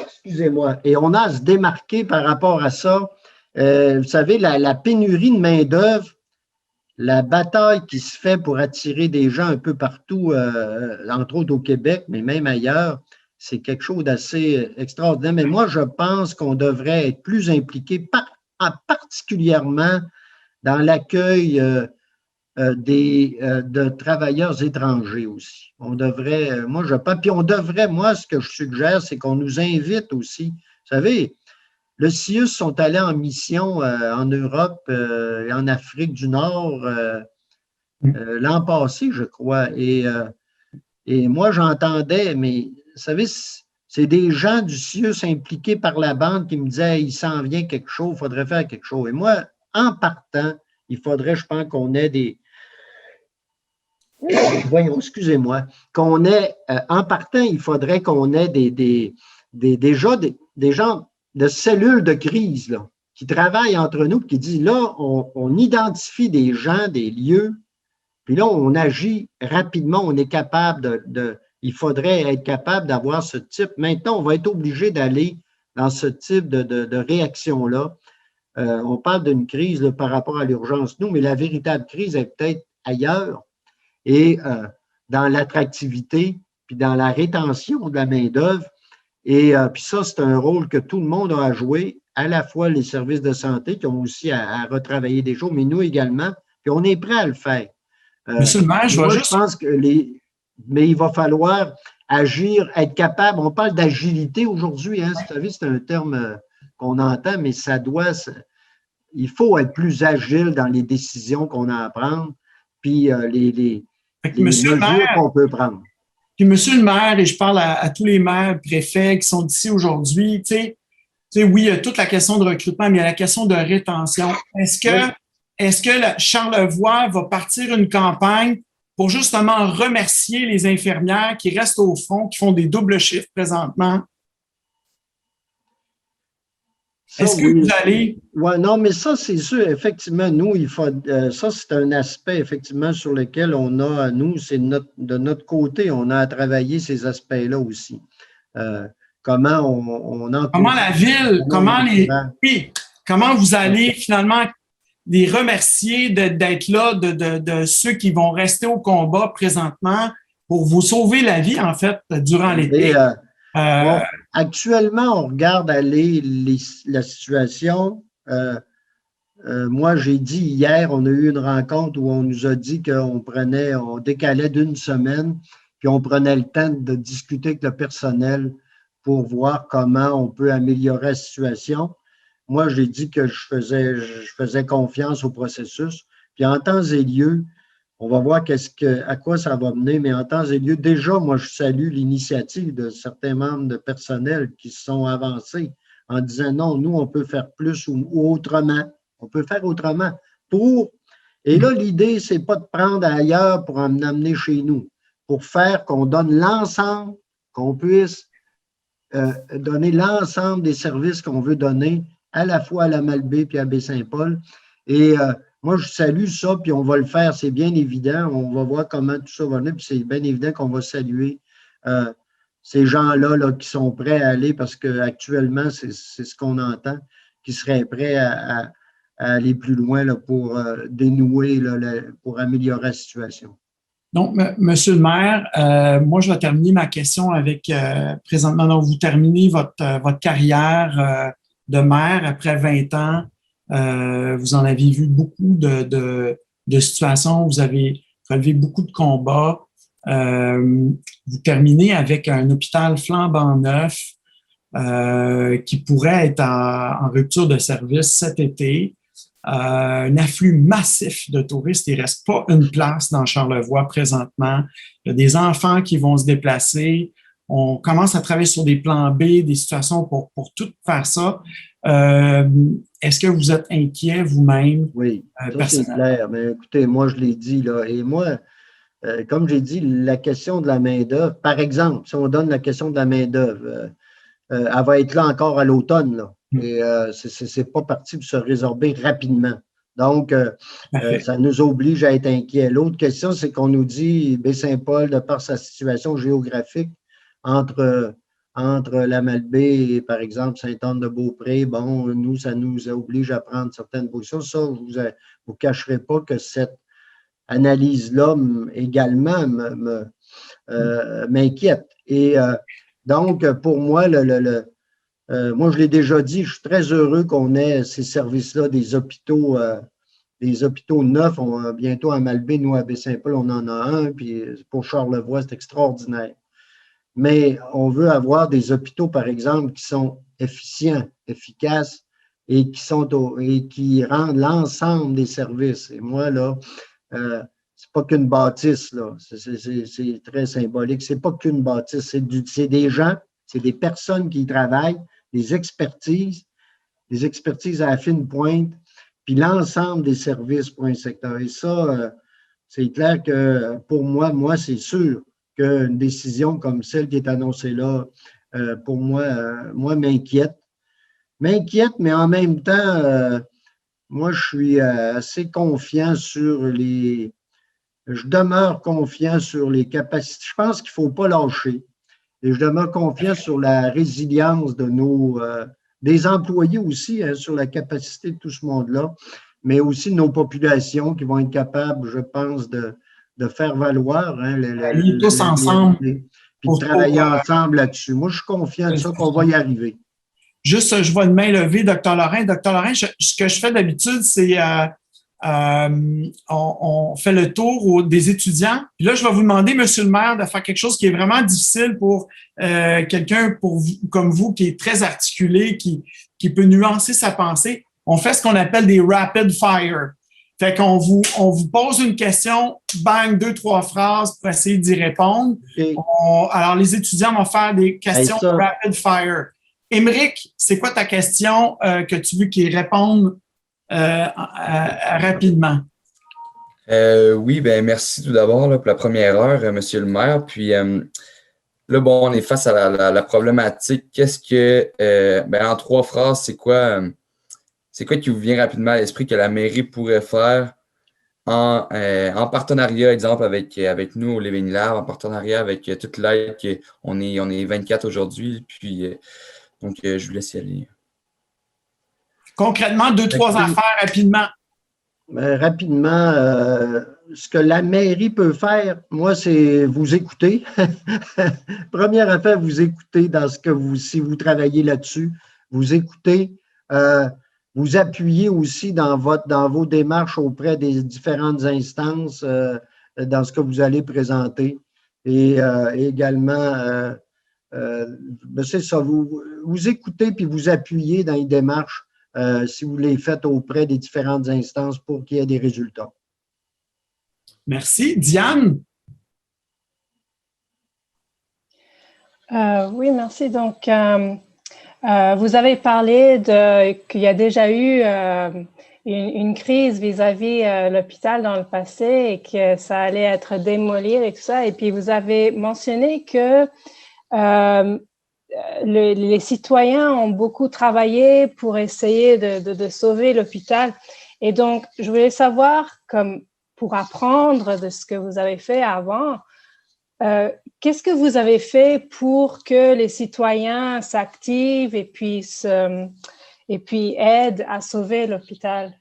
excusez-moi, et on a à se démarquer par rapport à ça. Vous savez, la pénurie de main-d'œuvre, la bataille qui se fait pour attirer des gens un peu partout, entre autres au Québec, mais même ailleurs, c'est quelque chose d'assez extraordinaire. Mais moi, je pense qu'on devrait être plus impliqué, particulièrement dans l'accueil de travailleurs étrangers aussi. On devrait, moi, je pense, puis on devrait, moi, ce que je suggère, c'est qu'on nous invite aussi. Vous savez, le CIUS sont allés en mission en Europe et en Afrique du Nord l'an passé, je crois. Et moi, j'entendais, mais vous savez, c'est des gens du CIUS impliqués par la bande qui me disaient il s'en vient quelque chose, il faudrait faire quelque chose. Et moi, en partant, il faudrait, je pense, qu'on ait des. Voyons, excusez-moi. Qu'on ait, en partant, il faudrait qu'on ait des gens de cellules de crise là, qui travaillent entre nous, qui disent là, on identifie des gens, des lieux, puis là, on agit rapidement, on est capable il faudrait être capable d'avoir ce type. Maintenant, on va être obligé d'aller dans ce type de réaction-là. On parle d'une crise là, par rapport à l'urgence, nous, mais la véritable crise est peut-être ailleurs et dans l'attractivité, puis dans la rétention de la main-d'œuvre. Et puis ça, c'est un rôle que tout le monde a à jouer, à la fois les services de santé qui ont aussi à retravailler des choses, mais nous également, puis on est prêt à le faire. Monsieur le maire, je pense que mais il va falloir agir, être capable, on parle d'agilité aujourd'hui, hein, vous savez, c'est un terme qu'on entend, mais il faut être plus agile dans les décisions qu'on a à prendre, puis les mesures qu'on peut prendre. Puis, monsieur le maire, et je parle à tous les maires, préfets qui sont ici aujourd'hui, tu sais, oui, il y a toute la question de recrutement, mais il y a la question de rétention. Est-ce que Charlevoix va partir une campagne pour justement remercier les infirmières qui restent au front, qui font des doubles chiffres présentement? Est-ce que vous allez… Oui, non, mais ça, c'est sûr, effectivement, nous, ça, c'est un aspect, effectivement, sur lequel on a, nous, c'est de notre côté, on a à travailler ces aspects-là aussi. Comment la ville, comment vous allez finalement les remercier d'être là, de ceux qui vont rester au combat présentement pour vous sauver la vie, en fait, durant l'été? Bon, actuellement, on regarde aller la situation. Moi, j'ai dit hier, on a eu une rencontre où on nous a dit qu'on décalait d'une semaine, puis on prenait le temps de discuter avec le personnel pour voir comment on peut améliorer la situation. Moi, j'ai dit que je faisais confiance au processus. Puis en temps et lieu, on va voir à quoi ça va mener, mais en temps et lieu, déjà, moi, je salue l'initiative de certains membres de personnel qui se sont avancés en disant non, nous, on peut faire plus ou autrement. On peut faire autrement. Et là, l'idée, c'est pas de prendre ailleurs pour en amener chez nous, pour faire qu'on donne l'ensemble, qu'on puisse donner l'ensemble des services qu'on veut donner, à la fois à la Malbaie et à Baie-Saint-Paul. Et moi, je salue ça, puis on va le faire, c'est bien évident. On va voir comment tout ça va venir, puis c'est bien évident qu'on va saluer ces gens-là là, qui sont prêts à aller, parce qu'actuellement, c'est ce qu'on entend, qui seraient prêts à aller plus loin là, pour dénouer, là, pour améliorer la situation. Donc, Monsieur le maire, moi, je vais terminer ma question avec, présentement, donc, vous terminez votre carrière de maire après 20 ans. Vous en avez vu beaucoup de situations, vous avez relevé beaucoup de combats. Vous terminez avec un hôpital flambant neuf qui pourrait être en rupture de service cet été. Un afflux massif de touristes. Il ne reste pas une place dans Charlevoix présentement. Il y a des enfants qui vont se déplacer. On commence à travailler sur des plans B, des situations pour tout faire ça. Est-ce que vous êtes inquiet vous-même? Oui, ça c'est clair. Mais écoutez, moi, je l'ai dit, là, et moi, comme j'ai dit, la question de la main-d'œuvre, par exemple, si on donne la question de la main-d'œuvre, elle va être là encore à l'automne, là. Et c'est pas parti pour se résorber rapidement. Donc, ça nous oblige à être inquiets. L'autre question, c'est qu'on nous dit, Baie-Saint-Paul, de par sa situation géographique, entre la Malbaie et, par exemple, Sainte-Anne-de-Beaupré, bon, nous, ça nous oblige à prendre certaines positions. Ça, je ne vous cacherez pas que cette analyse-là également m'inquiète. Et donc, pour moi, moi, je l'ai déjà dit, je suis très heureux qu'on ait ces services-là, des hôpitaux neufs. Bientôt à Malbaie, nous, à Baie-Saint-Paul, on en a un, puis pour Charlevoix, c'est extraordinaire. Mais on veut avoir des hôpitaux, par exemple, qui sont efficients, efficaces et qui rendent l'ensemble des services. Et moi, là, c'est pas qu'une bâtisse, là. C'est très symbolique. C'est pas qu'une bâtisse, c'est des gens, c'est des personnes qui y travaillent, des expertises à la fine pointe, puis l'ensemble des services pour un secteur. Et ça, c'est clair que pour moi, c'est sûr qu'une décision comme celle qui est annoncée là, pour moi, m'inquiète. M'inquiète, mais en même temps, moi, je suis assez confiant je demeure confiant sur les capacités. Je pense qu'il ne faut pas lâcher. Et je demeure confiant sur la résilience des employés aussi, hein, sur la capacité de tout ce monde-là, mais aussi de nos populations qui vont être capables, je pense, de faire valoir. Hein, tous ensemble. Puis de travailler ensemble là-dessus. Moi, je suis confiant de ça qu'on va y arriver. Juste, je vois une main levée, Dr. Lorrain. Dr. Lorrain, ce que je fais d'habitude, c'est on fait le tour des étudiants. Puis là, je vais vous demander, Monsieur le maire, de faire quelque chose qui est vraiment difficile pour quelqu'un comme vous qui est très articulé, qui peut nuancer sa pensée. On fait ce qu'on appelle des rapid fire. Fait qu'on vous pose une question, bang, 2-3 phrases pour essayer d'y répondre. Okay. Alors, les étudiants vont faire des questions rapid fire. Émeric, c'est quoi ta question que tu veux qu'ils répondent rapidement? Oui, ben merci tout d'abord pour la première heure, Monsieur le maire. Puis là, bon, on est face à la problématique. Qu'est-ce que, en 3 phrases, c'est quoi qui vous vient rapidement à l'esprit que la mairie pourrait faire en partenariat, exemple, avec nous, au Living Lab, en partenariat avec toute l'aide on est 24 aujourd'hui, puis donc je vous laisse y aller. Concrètement, 2-3 affaires rapidement. Rapidement, ce que la mairie peut faire, moi, c'est vous écouter. Première affaire, vous écoutez dans si vous travaillez là-dessus, vous écoutez, vous appuyez aussi dans vos démarches auprès des différentes instances dans ce que vous allez présenter. Et également, c'est ça, vous écoutez puis vous appuyez dans les démarches si vous les faites auprès des différentes instances pour qu'il y ait des résultats. Merci. Diane? Oui, merci. Donc, vous avez parlé qu'il y a déjà eu une crise vis-à-vis l'hôpital dans le passé et que ça allait être démoli et tout ça. Et puis, vous avez mentionné que les citoyens ont beaucoup travaillé pour essayer de sauver l'hôpital. Et donc, je voulais savoir, comme pour apprendre de ce que vous avez fait avant, qu'est-ce que vous avez fait pour que les citoyens s'activent et puis aident à sauver l'hôpital?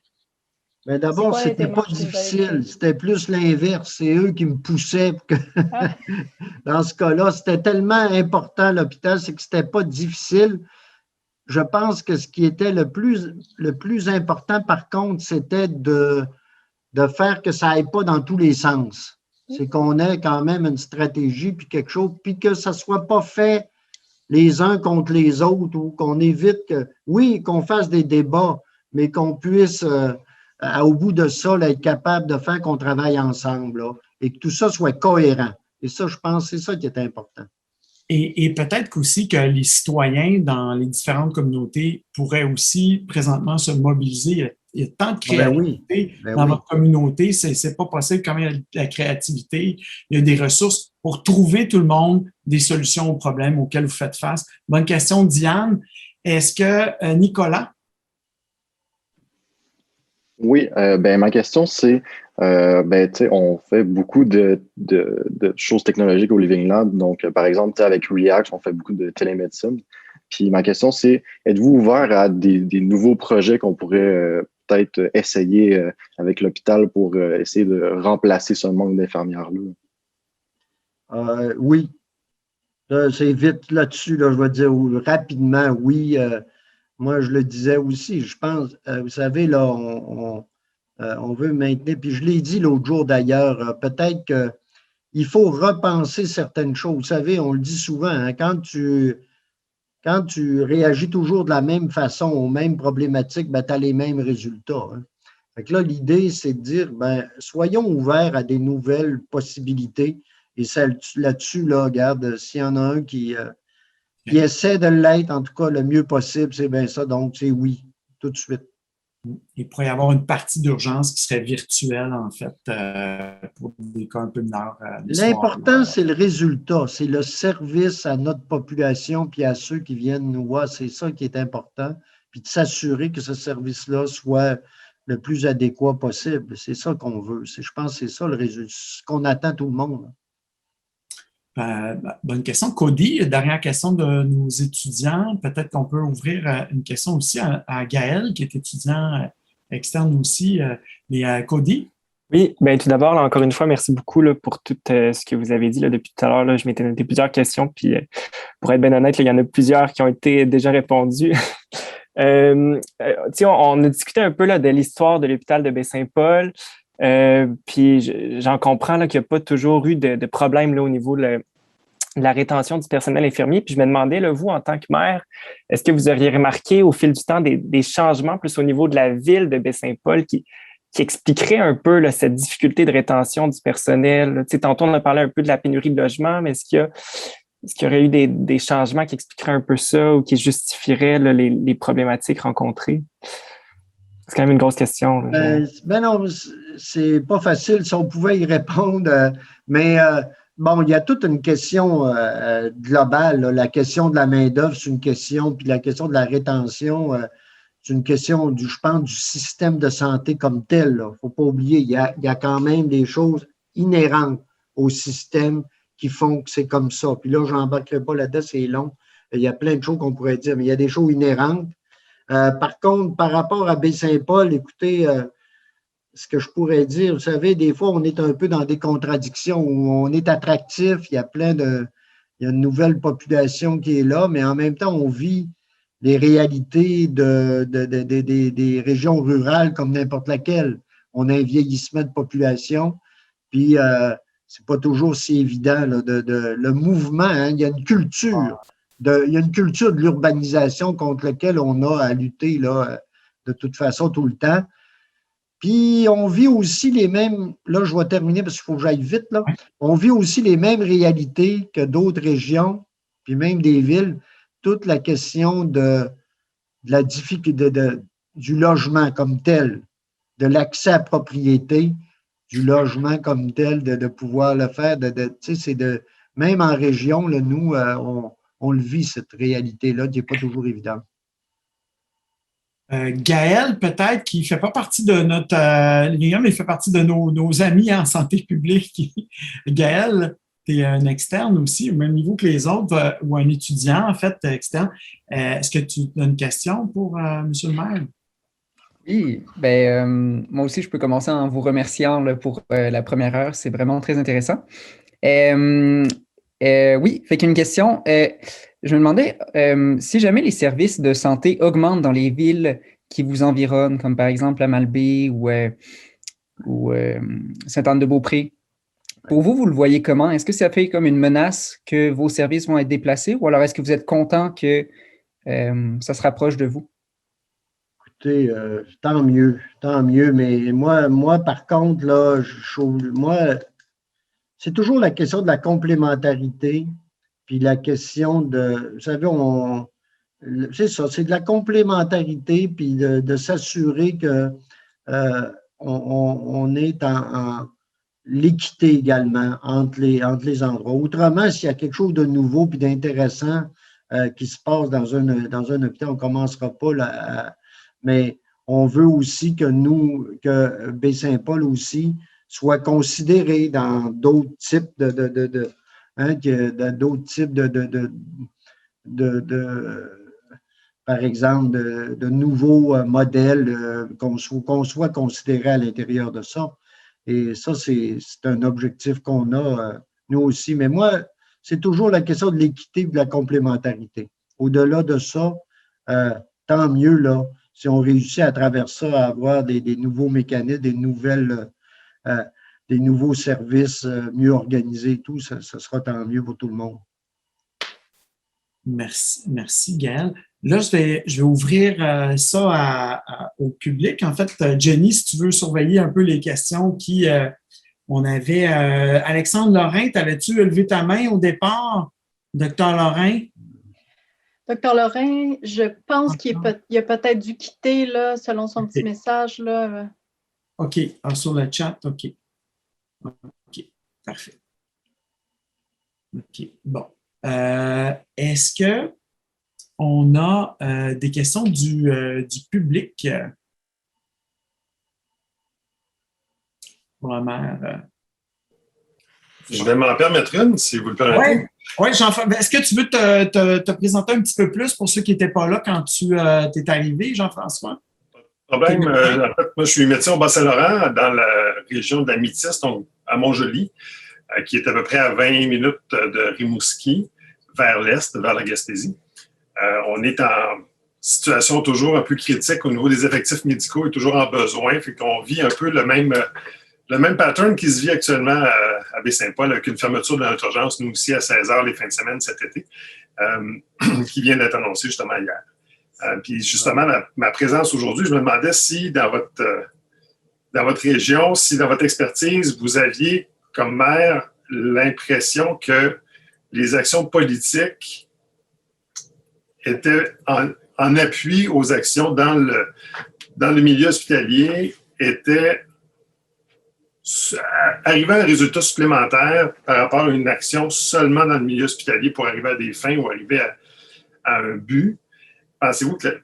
Mais d'abord, c'était pas difficile, c'était plus l'inverse. C'est eux qui me poussaient. Dans ce cas-là, c'était tellement important l'hôpital, c'est que c'était pas difficile. Je pense que ce qui était le plus important, par contre, c'était de faire que ça n'aille pas dans tous les sens. C'est qu'on ait quand même une stratégie, puis quelque chose, puis que ça ne soit pas fait les uns contre les autres, ou qu'on évite que, oui, qu'on fasse des débats, mais qu'on puisse, au bout de ça, là, être capable de faire qu'on travaille ensemble, là, et que tout ça soit cohérent. Et ça, je pense, c'est ça qui est important. Et peut-être qu'aussi que les citoyens dans les différentes communautés pourraient aussi présentement se mobiliser. Il y a tant de créativité dans votre communauté, c'est pas possible quand même la créativité. Il y a des ressources pour trouver tout le monde des solutions aux problèmes auxquels vous faites face. Bonne question, Diane. Est-ce que Nicolas? Oui, ma question, c'est, on fait beaucoup de choses technologiques au Living Lab. Donc, par exemple, avec React, on fait beaucoup de télémédecine. Puis ma question, c'est, êtes-vous ouvert à des nouveaux projets qu'on pourrait peut-être essayer avec l'hôpital pour essayer de remplacer ce manque d'infirmières-là? Oui. C'est vite là-dessus, là, je vais dire rapidement, oui. Moi, je le disais aussi, je pense, vous savez, là, on veut maintenir, puis je l'ai dit l'autre jour d'ailleurs, peut-être qu'il faut repenser certaines choses. Vous savez, on le dit souvent, hein, quand tu réagis toujours de la même façon aux mêmes problématiques, tu as les mêmes résultats. Hein. Fait que là, l'idée, c'est de dire, soyons ouverts à des nouvelles possibilités. Et là-dessus, là, regarde, s'il y en a un qui essaie de l'être, en tout cas, le mieux possible, c'est bien ça. Donc, c'est oui, tout de suite. Il pourrait y avoir une partie d'urgence qui serait virtuelle, en fait, pour des cas un peu mineurs. L'important, c'est le résultat, c'est le service à notre population puis à ceux qui viennent nous voir. C'est ça qui est important. Puis de s'assurer que ce service-là soit le plus adéquat possible. C'est ça qu'on veut. Je pense que c'est ça le résultat, ce qu'on attend tout le monde. Bonne question. Cody, dernière question de nos étudiants. Peut-être qu'on peut ouvrir une question aussi à Gaël, qui est étudiant externe aussi. Mais Cody? Oui, tout d'abord, là, encore une fois, merci beaucoup là, pour tout ce que vous avez dit là, depuis tout à l'heure. Là, je m'étais noté plusieurs questions, puis pour être bien honnête, là, il y en a plusieurs qui ont été déjà répondues. On a discuté un peu là, de l'histoire de l'hôpital de Baie-Saint-Paul. Puis j'en comprends là, qu'il n'y a pas toujours eu de problème là, au niveau de la rétention du personnel infirmier. Puis je me demandais, là, vous, en tant que maire, est-ce que vous auriez remarqué au fil du temps des changements plus au niveau de la ville de Baie-Saint-Paul qui expliqueraient un peu là, cette difficulté de rétention du personnel? Tu sais, tantôt, on a parlé un peu de la pénurie de logement, mais est-ce qu'il y aurait eu des changements qui expliqueraient un peu ça ou qui justifieraient là, les problématiques rencontrées? C'est quand même une grosse question. Non, c'est pas facile si on pouvait y répondre, mais bon, il y a toute une question globale. Là. La question de la main-d'œuvre, c'est une question, puis la question de la rétention, c'est une question, je pense, du système de santé comme tel. Il ne faut pas oublier, il y a quand même des choses inhérentes au système qui font que c'est comme ça. Puis là, je n'embarquerai pas là-dedans, c'est long. Il y a plein de choses qu'on pourrait dire, mais il y a des choses inhérentes. Par contre, par rapport à Baie-Saint-Paul, écoutez, ce que je pourrais dire, vous savez, des fois, on est un peu dans des contradictions où on est attractif, il y a une nouvelle population qui est là, mais en même temps, on vit les réalités des régions rurales comme n'importe laquelle. On a un vieillissement de population, puis c'est pas toujours si évident là, le mouvement, hein, il y a une culture. Il y a une culture de l'urbanisation contre laquelle on a à lutter là, de toute façon tout le temps. Puis on vit aussi les mêmes, là je vais terminer parce qu'il faut que j'aille vite, là. On vit aussi les mêmes réalités que d'autres régions, puis même des villes. Toute la question de la difficulté du logement comme tel, de l'accès à la propriété, du logement comme tel, de pouvoir le faire. Même en région, là, nous, on le vit, cette réalité-là, qui n'est pas toujours évidente. Gaël, peut-être, qui ne fait pas partie de notre living, mais il fait partie de nos amis en santé publique. Gaël, tu es un externe aussi, au même niveau que les autres, ou un étudiant, en fait, externe. Est-ce que tu as une question pour M. le maire? Oui, moi aussi, je peux commencer en vous remerciant là, pour la première heure. C'est vraiment très intéressant. Oui, fait qu'une question. Je me demandais si jamais les services de santé augmentent dans les villes qui vous environnent, comme par exemple la Malbaie ou Sainte-Anne-de-Beaupré. Pour vous, vous le voyez comment? Est-ce que ça fait comme une menace que vos services vont être déplacés ou alors est-ce que vous êtes content que ça se rapproche de vous? Écoutez, tant mieux, mais moi par contre, là, moi, c'est toujours la question de la complémentarité, puis la question de, vous savez, c'est ça, c'est de la complémentarité, puis de s'assurer que on est en l'équité également entre les endroits. Autrement, s'il y a quelque chose de nouveau puis d'intéressant qui se passe dans un hôpital, on ne commencera pas là, mais on veut aussi que Baie-Saint-Paul aussi soit considéré dans d'autres types d'autres types par exemple, de nouveaux modèles, qu'on soit considéré à l'intérieur de ça. Et ça, c'est un objectif qu'on a, nous aussi. Mais moi, c'est toujours la question de l'équité et de la complémentarité. Au-delà de ça, tant mieux, là, si on réussit à travers ça à avoir des nouveaux mécanismes, des nouveaux services mieux organisés et tout, ça sera tant mieux pour tout le monde. Merci Gaël. Là, je vais ouvrir ça au public. En fait, Jenny, si tu veux surveiller un peu les questions on avait Alexandre Lorrain, t'avais-tu levé ta main au départ? Docteur Lorrain? Docteur Lorrain, je pense qu'il a peut-être dû quitter là, selon son petit message. Là. OK. Sur le chat, OK. OK. Parfait. OK. Bon. Est-ce qu'on a des questions du public pour la mère? Je vais m'en permettre une, si vous le permettez. Oui, Jean-François. Est-ce que tu veux te présenter un petit peu plus pour ceux qui n'étaient pas là quand tu es arrivé, Jean-François? Pas de problème. En fait, moi, je suis médecin au Bas-Saint-Laurent, dans la région de la Métis, donc à Montjoly, qui est à peu près à 20 minutes de Rimouski, vers l'est, vers la Gaspésie. On est en situation toujours un peu critique au niveau des effectifs médicaux et toujours en besoin, fait qu'on vit un peu le même pattern qui se vit actuellement à Baie-Saint-Paul avec une fermeture de notre urgence, nous aussi, à 16h les fins de semaine cet été, qui vient d'être annoncée justement hier. Puis justement, ma présence aujourd'hui, je me demandais si dans votre région, si dans votre expertise, vous aviez comme maire l'impression que les actions politiques étaient en appui aux actions dans le milieu hospitalier, étaient arriver à un résultat supplémentaire par rapport à une action seulement dans le milieu hospitalier pour arriver à des fins ou arriver à un but.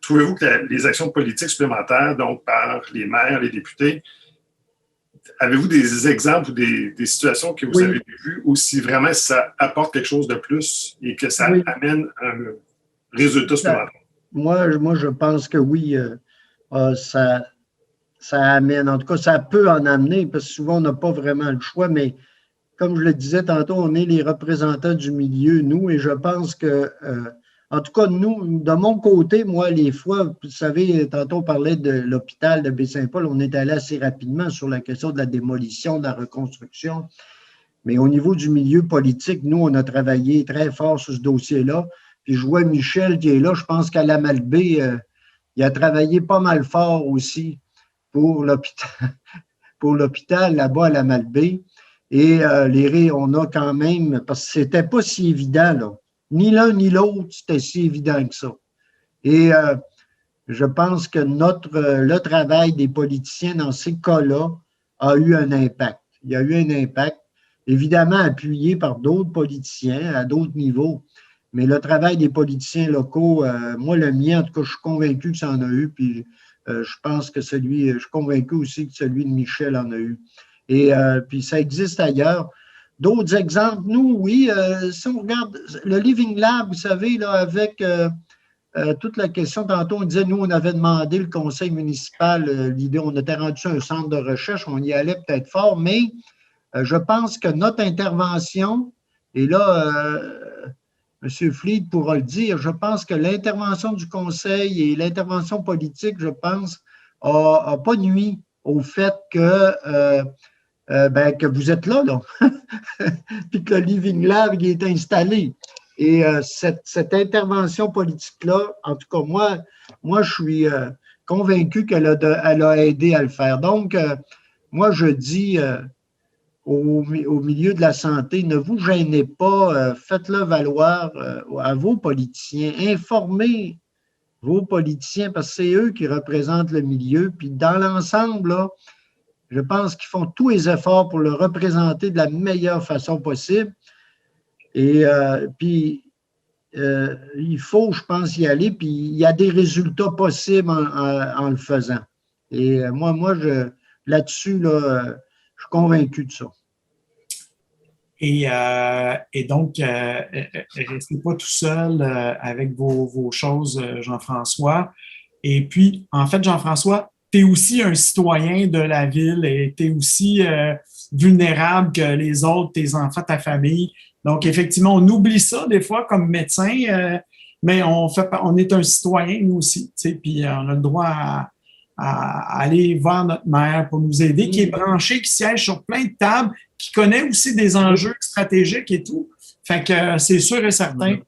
Trouvez-vous que les actions politiques supplémentaires, donc par les maires, les députés, avez-vous des exemples ou des situations que vous avez vues ou si vraiment ça apporte quelque chose de plus et que ça amène un résultat supplémentaire? Moi, je pense que oui, ça amène, en tout cas, ça peut en amener, parce que souvent, on n'a pas vraiment le choix, mais comme je le disais tantôt, on est les représentants du milieu, nous, et je pense que, en tout cas, nous, de mon côté, moi, les fois, vous savez, tantôt on parlait de l'hôpital de Baie-Saint-Paul, on est allé assez rapidement sur la question de la démolition, de la reconstruction, mais au niveau du milieu politique, nous, on a travaillé très fort sur ce dossier-là, puis je vois Michel qui est là, je pense qu'à la Malbaie, il a travaillé pas mal fort aussi pour l'hôpital là-bas à la Malbaie. Et on a quand même, parce que c'était pas si évident, là. Ni l'un ni l'autre, c'était si évident que ça. Et je pense que le travail des politiciens dans ces cas-là a eu un impact. Il y a eu un impact, évidemment appuyé par d'autres politiciens à d'autres niveaux. Mais le travail des politiciens locaux, moi, le mien, en tout cas, je suis convaincu que ça en a eu, puis je pense que je suis convaincu aussi que celui de Michel en a eu. Et puis ça existe ailleurs. D'autres exemples, nous, oui, si on regarde le Living Lab, vous savez, là, avec toute la question, tantôt, on disait, nous, on avait demandé le conseil municipal, l'idée, on était rendu sur un centre de recherche, on y allait peut-être fort, mais je pense que notre intervention, et là, M. Fleet pourra le dire, je pense que l'intervention du conseil et l'intervention politique, je pense, n'a pas nuit au fait que vous êtes là, puis que le Living Lab est installé. Et cette intervention politique-là, en tout cas, moi je suis convaincu qu'elle a aidé à le faire. Donc, moi, je dis au milieu de la santé, ne vous gênez pas, faites-le valoir à vos politiciens, informez vos politiciens, parce que c'est eux qui représentent le milieu. Puis dans l'ensemble, là, je pense qu'ils font tous les efforts pour le représenter de la meilleure façon possible. Et puis, il faut, je pense, y aller. Puis, il y a des résultats possibles en le faisant. Et moi, là-dessus, là, je suis convaincu de ça. Et donc, restez pas tout seul avec vos choses, Jean-François. Et puis, en fait, Jean-François, tu es aussi un citoyen de la ville et tu es aussi vulnérable que les autres, tes enfants, ta famille. Donc, effectivement, on oublie ça des fois comme médecin, mais on est un citoyen, nous aussi, tu sais, puis on a le droit à aller voir notre maire pour nous aider, qui est branché, qui siège sur plein de tables, qui connaît aussi des enjeux stratégiques et tout. Fait que c'est sûr et certain.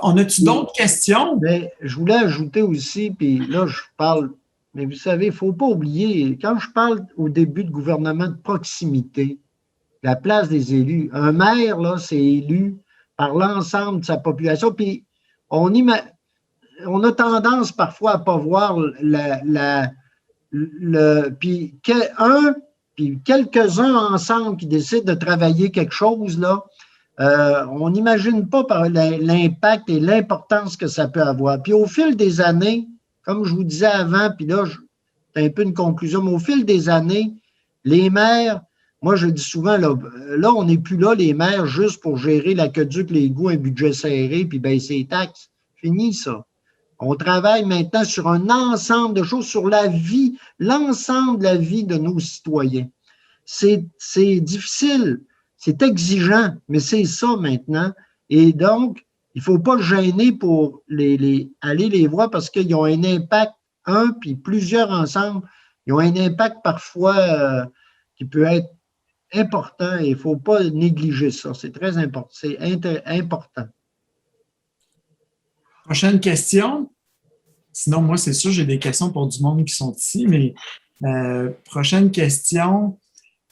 On a-tu d'autres questions? Bien, je voulais ajouter aussi, puis là, je parle, mais vous savez, il ne faut pas oublier, quand je parle au début de gouvernement de proximité, la place des élus, un maire, là, c'est élu par l'ensemble de sa population, puis on a tendance parfois à ne pas voir puis quelques-uns ensemble qui décident de travailler quelque chose, là, on n'imagine pas par l'impact et l'importance que ça peut avoir. Puis au fil des années, comme je vous disais avant, puis là, c'est un peu une conclusion, mais au fil des années, les maires, moi je dis souvent, là on n'est plus là, les maires, juste pour gérer l'aqueduc, l'égout, un budget serré, puis baisser les taxes. Fini ça. On travaille maintenant sur un ensemble de choses, sur la vie, l'ensemble de la vie de nos citoyens. C'est difficile, c'est exigeant, mais c'est ça maintenant. Et donc, il ne faut pas gêner pour aller les voir parce qu'ils ont un impact, puis plusieurs ensemble, ils ont un impact parfois qui peut être important et il ne faut pas négliger ça. C'est très important. C'est important. Prochaine question. Sinon, moi, c'est sûr, j'ai des questions pour du monde qui sont ici, mais prochaine question.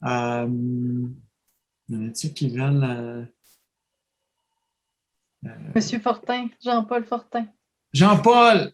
Y en a-t-il qui veulent... Monsieur Fortin, Jean-Paul Fortin. Jean-Paul!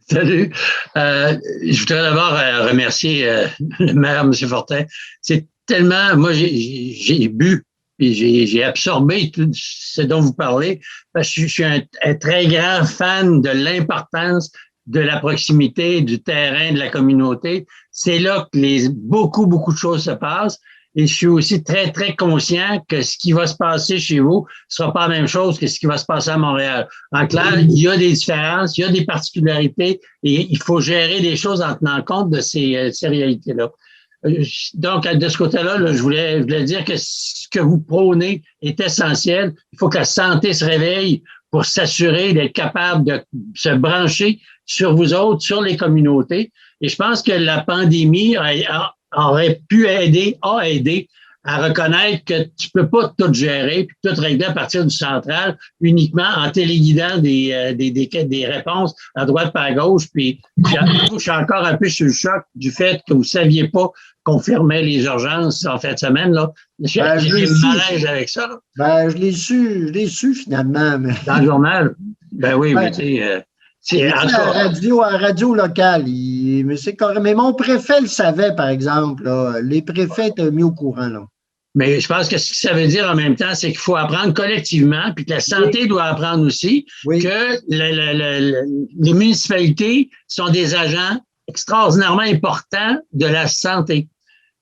Salut. Je voudrais d'abord remercier le maire, M. Fortin. C'est tellement... Moi, j'ai bu et j'ai absorbé tout ce dont vous parlez parce que je suis un très grand fan de l'importance de la proximité, du terrain, de la communauté. C'est là que beaucoup de choses se passent. Et je suis aussi très, très conscient que ce qui va se passer chez vous ne sera pas la même chose que ce qui va se passer à Montréal. En clair, il y a des différences, il y a des particularités et il faut gérer les choses en tenant compte de ces réalités-là. Donc, de ce côté-là, là, je voulais dire que ce que vous prônez est essentiel. Il faut que la santé se réveille pour s'assurer d'être capable de se brancher sur vous autres, sur les communautés. Et je pense que la pandémie aurait pu aider à reconnaître que tu peux pas tout gérer puis tout régler à partir du central uniquement en téléguidant des réponses à droite par à gauche. Puis je suis encore un peu sur le choc du fait que vous saviez pas qu'on fermait les urgences en fin de semaine. Là. J'ai malaise avec ça. Je l'ai su finalement. Mais... Dans le journal? Ben oui, mais tu sais... C'est à radio locale, mais c'est correct. Mais mon préfet le savait, par exemple. Là. Les préfets étaient mis au courant. Là. Mais je pense que ce que ça veut dire en même temps, c'est qu'il faut apprendre collectivement, puis que la santé doit apprendre aussi, que les municipalités sont des agents extraordinairement importants de la santé.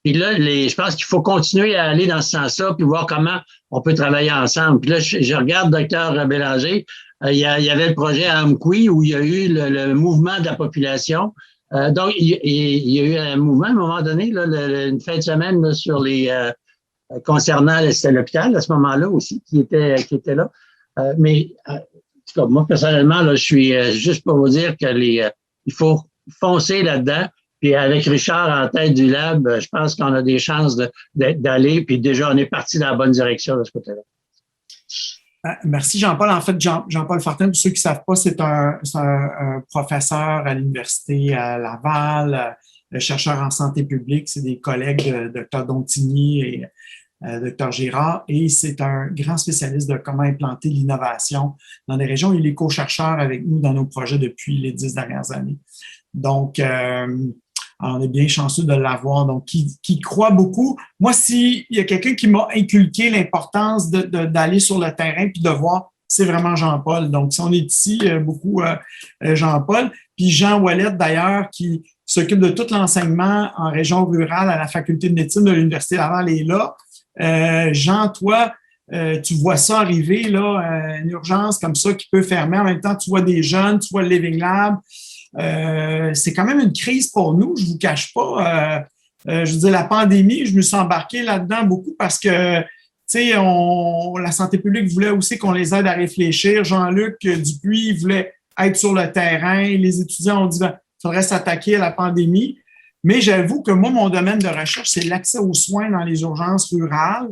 Puis là, je pense qu'il faut continuer à aller dans ce sens-là, puis voir comment on peut travailler ensemble. Puis là, je regarde Dr Bélanger, il y avait le projet à Amqui où il y a eu le mouvement de la population. Donc, il y a eu un mouvement à un moment donné, là, une fin de semaine là, sur les concernant c'était l'hôpital à ce moment-là aussi qui était là. Mais en tout cas, moi, personnellement, là, je suis juste pour vous dire que il faut foncer là-dedans. Puis avec Richard en tête du lab, je pense qu'on a des chances d'aller. Puis déjà, on est parti dans la bonne direction de ce côté-là. Merci Jean-Paul. En fait, Jean-Paul Fortin, pour ceux qui ne savent pas, c'est un professeur à l'Université à Laval, chercheur en santé publique. C'est des collègues de Dr Dontigny et Dr Girard. Et c'est un grand spécialiste de comment implanter l'innovation dans les régions. Il est co-chercheur avec nous dans nos projets depuis les 10 dernières années. Donc, on est bien chanceux de l'avoir, donc qui croit beaucoup. Moi, s'il y a quelqu'un qui m'a inculqué l'importance d'aller sur le terrain puis de voir, c'est vraiment Jean-Paul. Donc, si on est ici, beaucoup Jean-Paul. Puis Jean Ouellette, d'ailleurs, qui s'occupe de tout l'enseignement en région rurale à la Faculté de médecine de l'Université Laval est là. Jean, toi, tu vois ça arriver, là, une urgence comme ça qui peut fermer. En même temps, tu vois des jeunes, tu vois le Living Lab. C'est quand même une crise pour nous, je vous cache pas. Je veux dire, la pandémie, je me suis embarqué là-dedans beaucoup parce que, tu sais, la santé publique voulait aussi qu'on les aide à réfléchir. Jean-Luc Dupuis voulait être sur le terrain. Les étudiants ont dit qu'il faudrait s'attaquer à la pandémie. Mais j'avoue que moi, mon domaine de recherche, c'est l'accès aux soins dans les urgences rurales.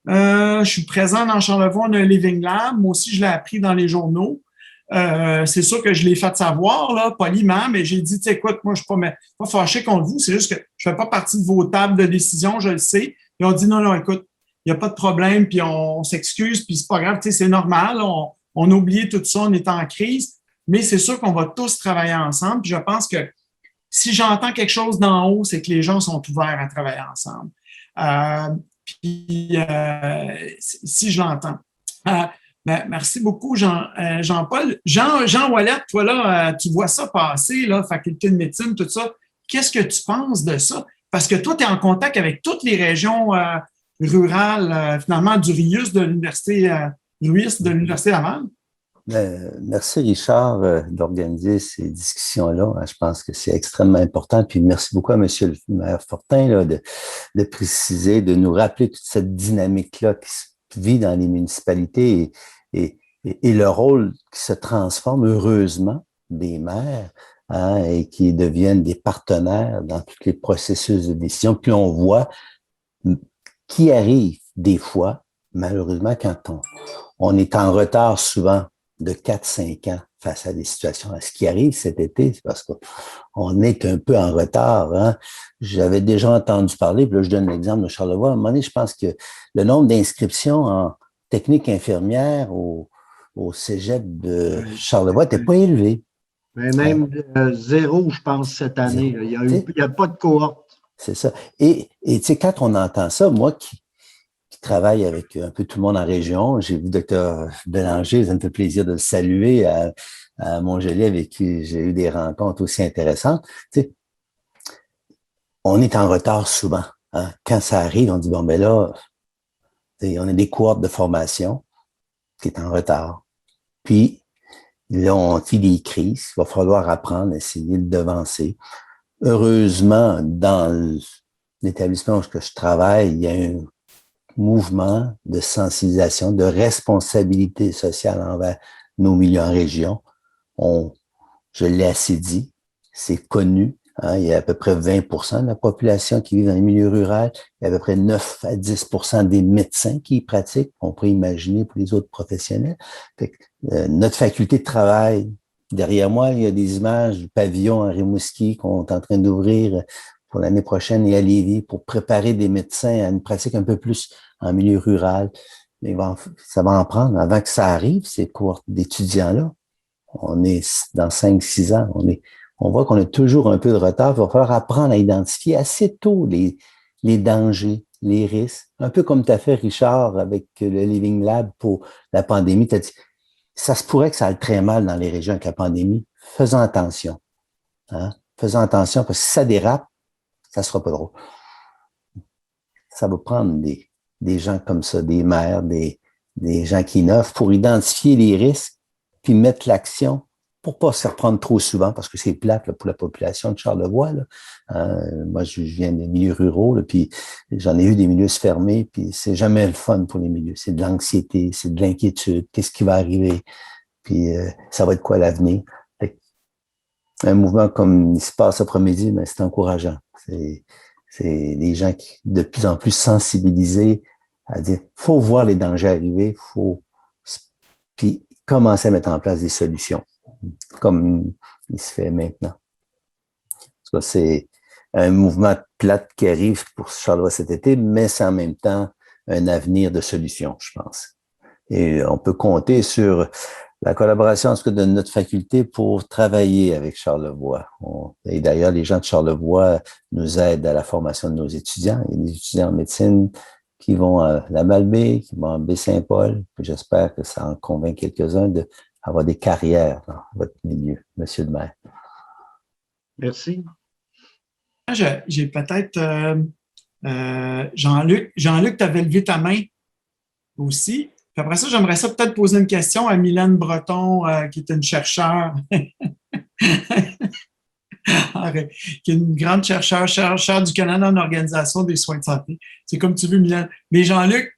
Je suis présent dans Charlevoix, on a un Living Lab. Moi aussi, je l'ai appris dans les journaux. C'est sûr que je l'ai fait savoir, là, poliment, mais j'ai dit, écoute, moi, je ne suis pas fâché contre vous, c'est juste que je ne fais pas partie de vos tables de décision, je le sais. Ils ont dit, non, écoute, il n'y a pas de problème, puis on s'excuse, puis c'est pas grave, c'est normal, on a oublié tout ça, on est en crise, mais c'est sûr qu'on va tous travailler ensemble, puis je pense que si j'entends quelque chose d'en haut, c'est que les gens sont ouverts à travailler ensemble. Si je l'entends. Merci beaucoup, Jean-Paul. Jean Ouellette, toi, là, tu vois ça passer, là, faculté de médecine, tout ça. Qu'est-ce que tu penses de ça? Parce que toi, tu es en contact avec toutes les régions rurales, finalement, du RIUS de l'Université Laval. Merci, Richard, d'organiser ces discussions-là. Je pense que c'est extrêmement important. Puis merci beaucoup à M. le maire Fortin là, de préciser, de nous rappeler toute cette dynamique-là qui se vit dans les municipalités et le rôle qui se transforme heureusement des maires et qui deviennent des partenaires dans tous les processus de décision. Puis on voit qui arrive des fois, malheureusement, quand on est en retard souvent de 4-5 ans face à des situations. Ce qui arrive cet été, c'est parce qu'on est un peu en retard. Hein. J'avais déjà entendu parler, puis là, je donne l'exemple de Charlevoix. À un moment donné, je pense que le nombre d'inscriptions en technique infirmière au cégep de Charlevoix n'était pas élevé. Mais même 0, je pense, cette année. Il n'y a pas de cohorte. C'est ça. Et tu sais, quand on entend ça, moi qui travaille avec un peu tout le monde en région. J'ai vu Dr Bélanger, ça me fait plaisir de le saluer à Montgelé, avec qui j'ai eu des rencontres aussi intéressantes. Tu sais, on est en retard souvent. Hein. Quand ça arrive, on dit, bon, ben là, on a des cohortes de formation qui est en retard. Puis, là, on vit des crises. Il va falloir apprendre, essayer de devancer. Heureusement, dans l'établissement où je travaille, il y a un mouvement de sensibilisation, de responsabilité sociale envers nos milieux en région. Je l'ai assez dit, c'est connu. Hein, il y a à peu près 20% de la population qui vit dans les milieux ruraux. Il y a à peu près 9 à 10% des médecins qui y pratiquent. On pourrait imaginer pour les autres professionnels. Fait que, notre faculté de travail, derrière moi, il y a des images du pavillon à Rimouski qu'on est en train d'ouvrir pour l'année prochaine et à Lévis pour préparer des médecins à une pratique un peu plus en milieu rural. Mais ça va en prendre avant que ça arrive, ces cohortes d'étudiants-là. On est dans 5-6 ans. On voit qu'on a toujours un peu de retard. Il va falloir apprendre à identifier assez tôt les dangers, les risques, un peu comme tu as fait, Richard, avec le Living Lab pour la pandémie. Tu as dit, ça se pourrait que ça aille très mal dans les régions avec la pandémie. Faisons attention. Hein? Faisons attention, parce que si ça dérape, ça ne sera pas drôle. Ça va prendre des gens comme ça, des maires, des gens qui innovent pour identifier les risques, puis mettre l'action pour pas se faire prendre trop souvent, parce que c'est plate là, pour la population de Charlevoix. Là. Moi, je viens des milieux ruraux, là, puis j'en ai eu des milieux fermés, puis c'est jamais le fun pour les milieux. C'est de l'anxiété, c'est de l'inquiétude. Qu'est-ce qui va arriver? Puis ça va être quoi l'avenir? Un mouvement comme il se passe après-midi, mais c'est encourageant. C'est des gens qui de plus en plus sensibilisés à dire faut voir les dangers arriver, puis commencer à mettre en place des solutions, comme il se fait maintenant. Ça, c'est un mouvement plate qui arrive pour Charlevoix cet été, mais c'est en même temps un avenir de solutions, je pense. Et on peut compter sur la collaboration en tout cas de notre faculté pour travailler avec Charlevoix. Et d'ailleurs, les gens de Charlevoix nous aident à la formation de nos étudiants. Il y a des étudiants en médecine qui vont à la Malbaie, qui vont à Baie-Saint-Paul. J'espère que ça en convainc quelques-uns d'avoir des carrières dans votre milieu, Monsieur le maire. Merci. J'ai peut-être Jean-Luc. Jean-Luc, tu avais levé ta main aussi. Puis après ça, j'aimerais ça peut-être poser une question à Mylène Breton, qui est une chercheure, qui est une grande chercheure du Canada en organisation des soins de santé. C'est comme tu veux, Mylène. Mais Jean-Luc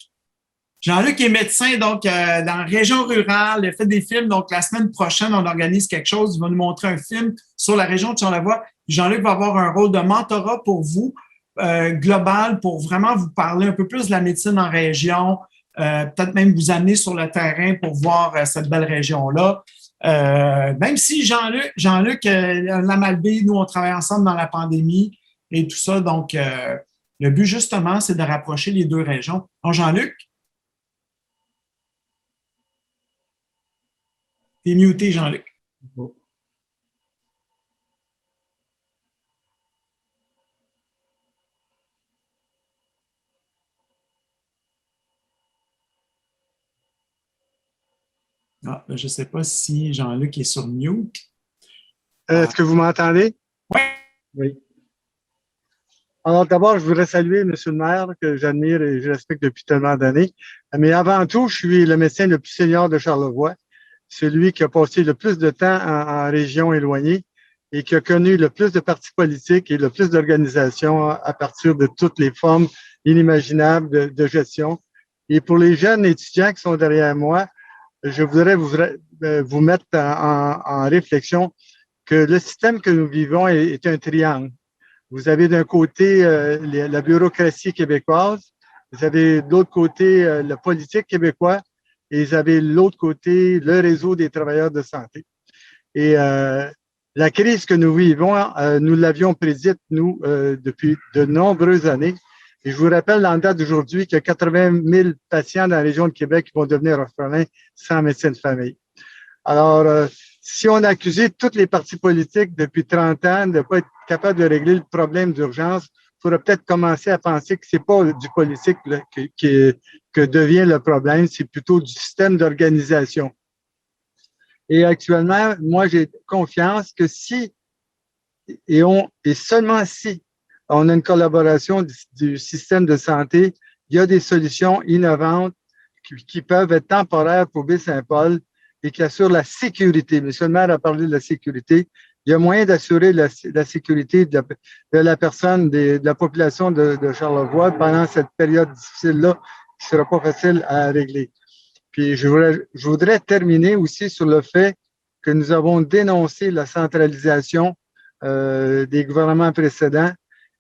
est médecin, donc dans la région rurale, il a fait des films. Donc, la semaine prochaine, on organise quelque chose. Il va nous montrer un film sur la région de Charlevoix. Jean-Luc va avoir un rôle de mentorat pour vous, global, pour vraiment vous parler un peu plus de la médecine en région, peut-être même vous amener sur le terrain pour voir cette belle région-là. Même si Jean-Luc, la Malbaie, nous, on travaille ensemble dans la pandémie et tout ça. Donc, le but, justement, c'est de rapprocher les deux régions. Donc, Jean-Luc? T'es muté, Jean-Luc. Ah, je ne sais pas si Jean-Luc est sur mute. Est-ce que vous m'entendez? Oui. Oui. Alors, d'abord, je voudrais saluer M. le maire, que j'admire et je respecte depuis tellement d'années. Mais avant tout, je suis le médecin le plus senior de Charlevoix, celui qui a passé le plus de temps en région éloignée et qui a connu le plus de partis politiques et le plus d'organisations à partir de toutes les formes inimaginables de gestion. Et pour les jeunes étudiants qui sont derrière moi, je voudrais vous mettre en réflexion que le système que nous vivons est un triangle. Vous avez d'un côté la bureaucratie québécoise, vous avez de l'autre côté le politique québécois et vous avez de l'autre côté le réseau des travailleurs de santé. Et la crise que nous vivons, nous l'avions prédite, nous, depuis de nombreuses années. Et je vous rappelle, dans la date d'aujourd'hui, qu'il y a 80 000 patients dans la région de Québec qui vont devenir orphelins sans médecin de famille. Alors, si on a accusé toutes les partis politiques depuis 30 ans de ne pas être capable de régler le problème d'urgence, il faudrait peut-être commencer à penser que c'est pas du politique là, que devient le problème, c'est plutôt du système d'organisation. Et actuellement, moi, j'ai confiance que si, et seulement si, on a une collaboration du système de santé, il y a des solutions innovantes qui peuvent être temporaires pour Baie-Saint-Paul et qui assurent la sécurité. Monsieur le maire a parlé de la sécurité. Il y a moyen d'assurer la sécurité de la personne, de la population de Charlevoix pendant cette période difficile-là qui ne sera pas facile à régler. Puis je voudrais terminer aussi sur le fait que nous avons dénoncé la centralisation des gouvernements précédents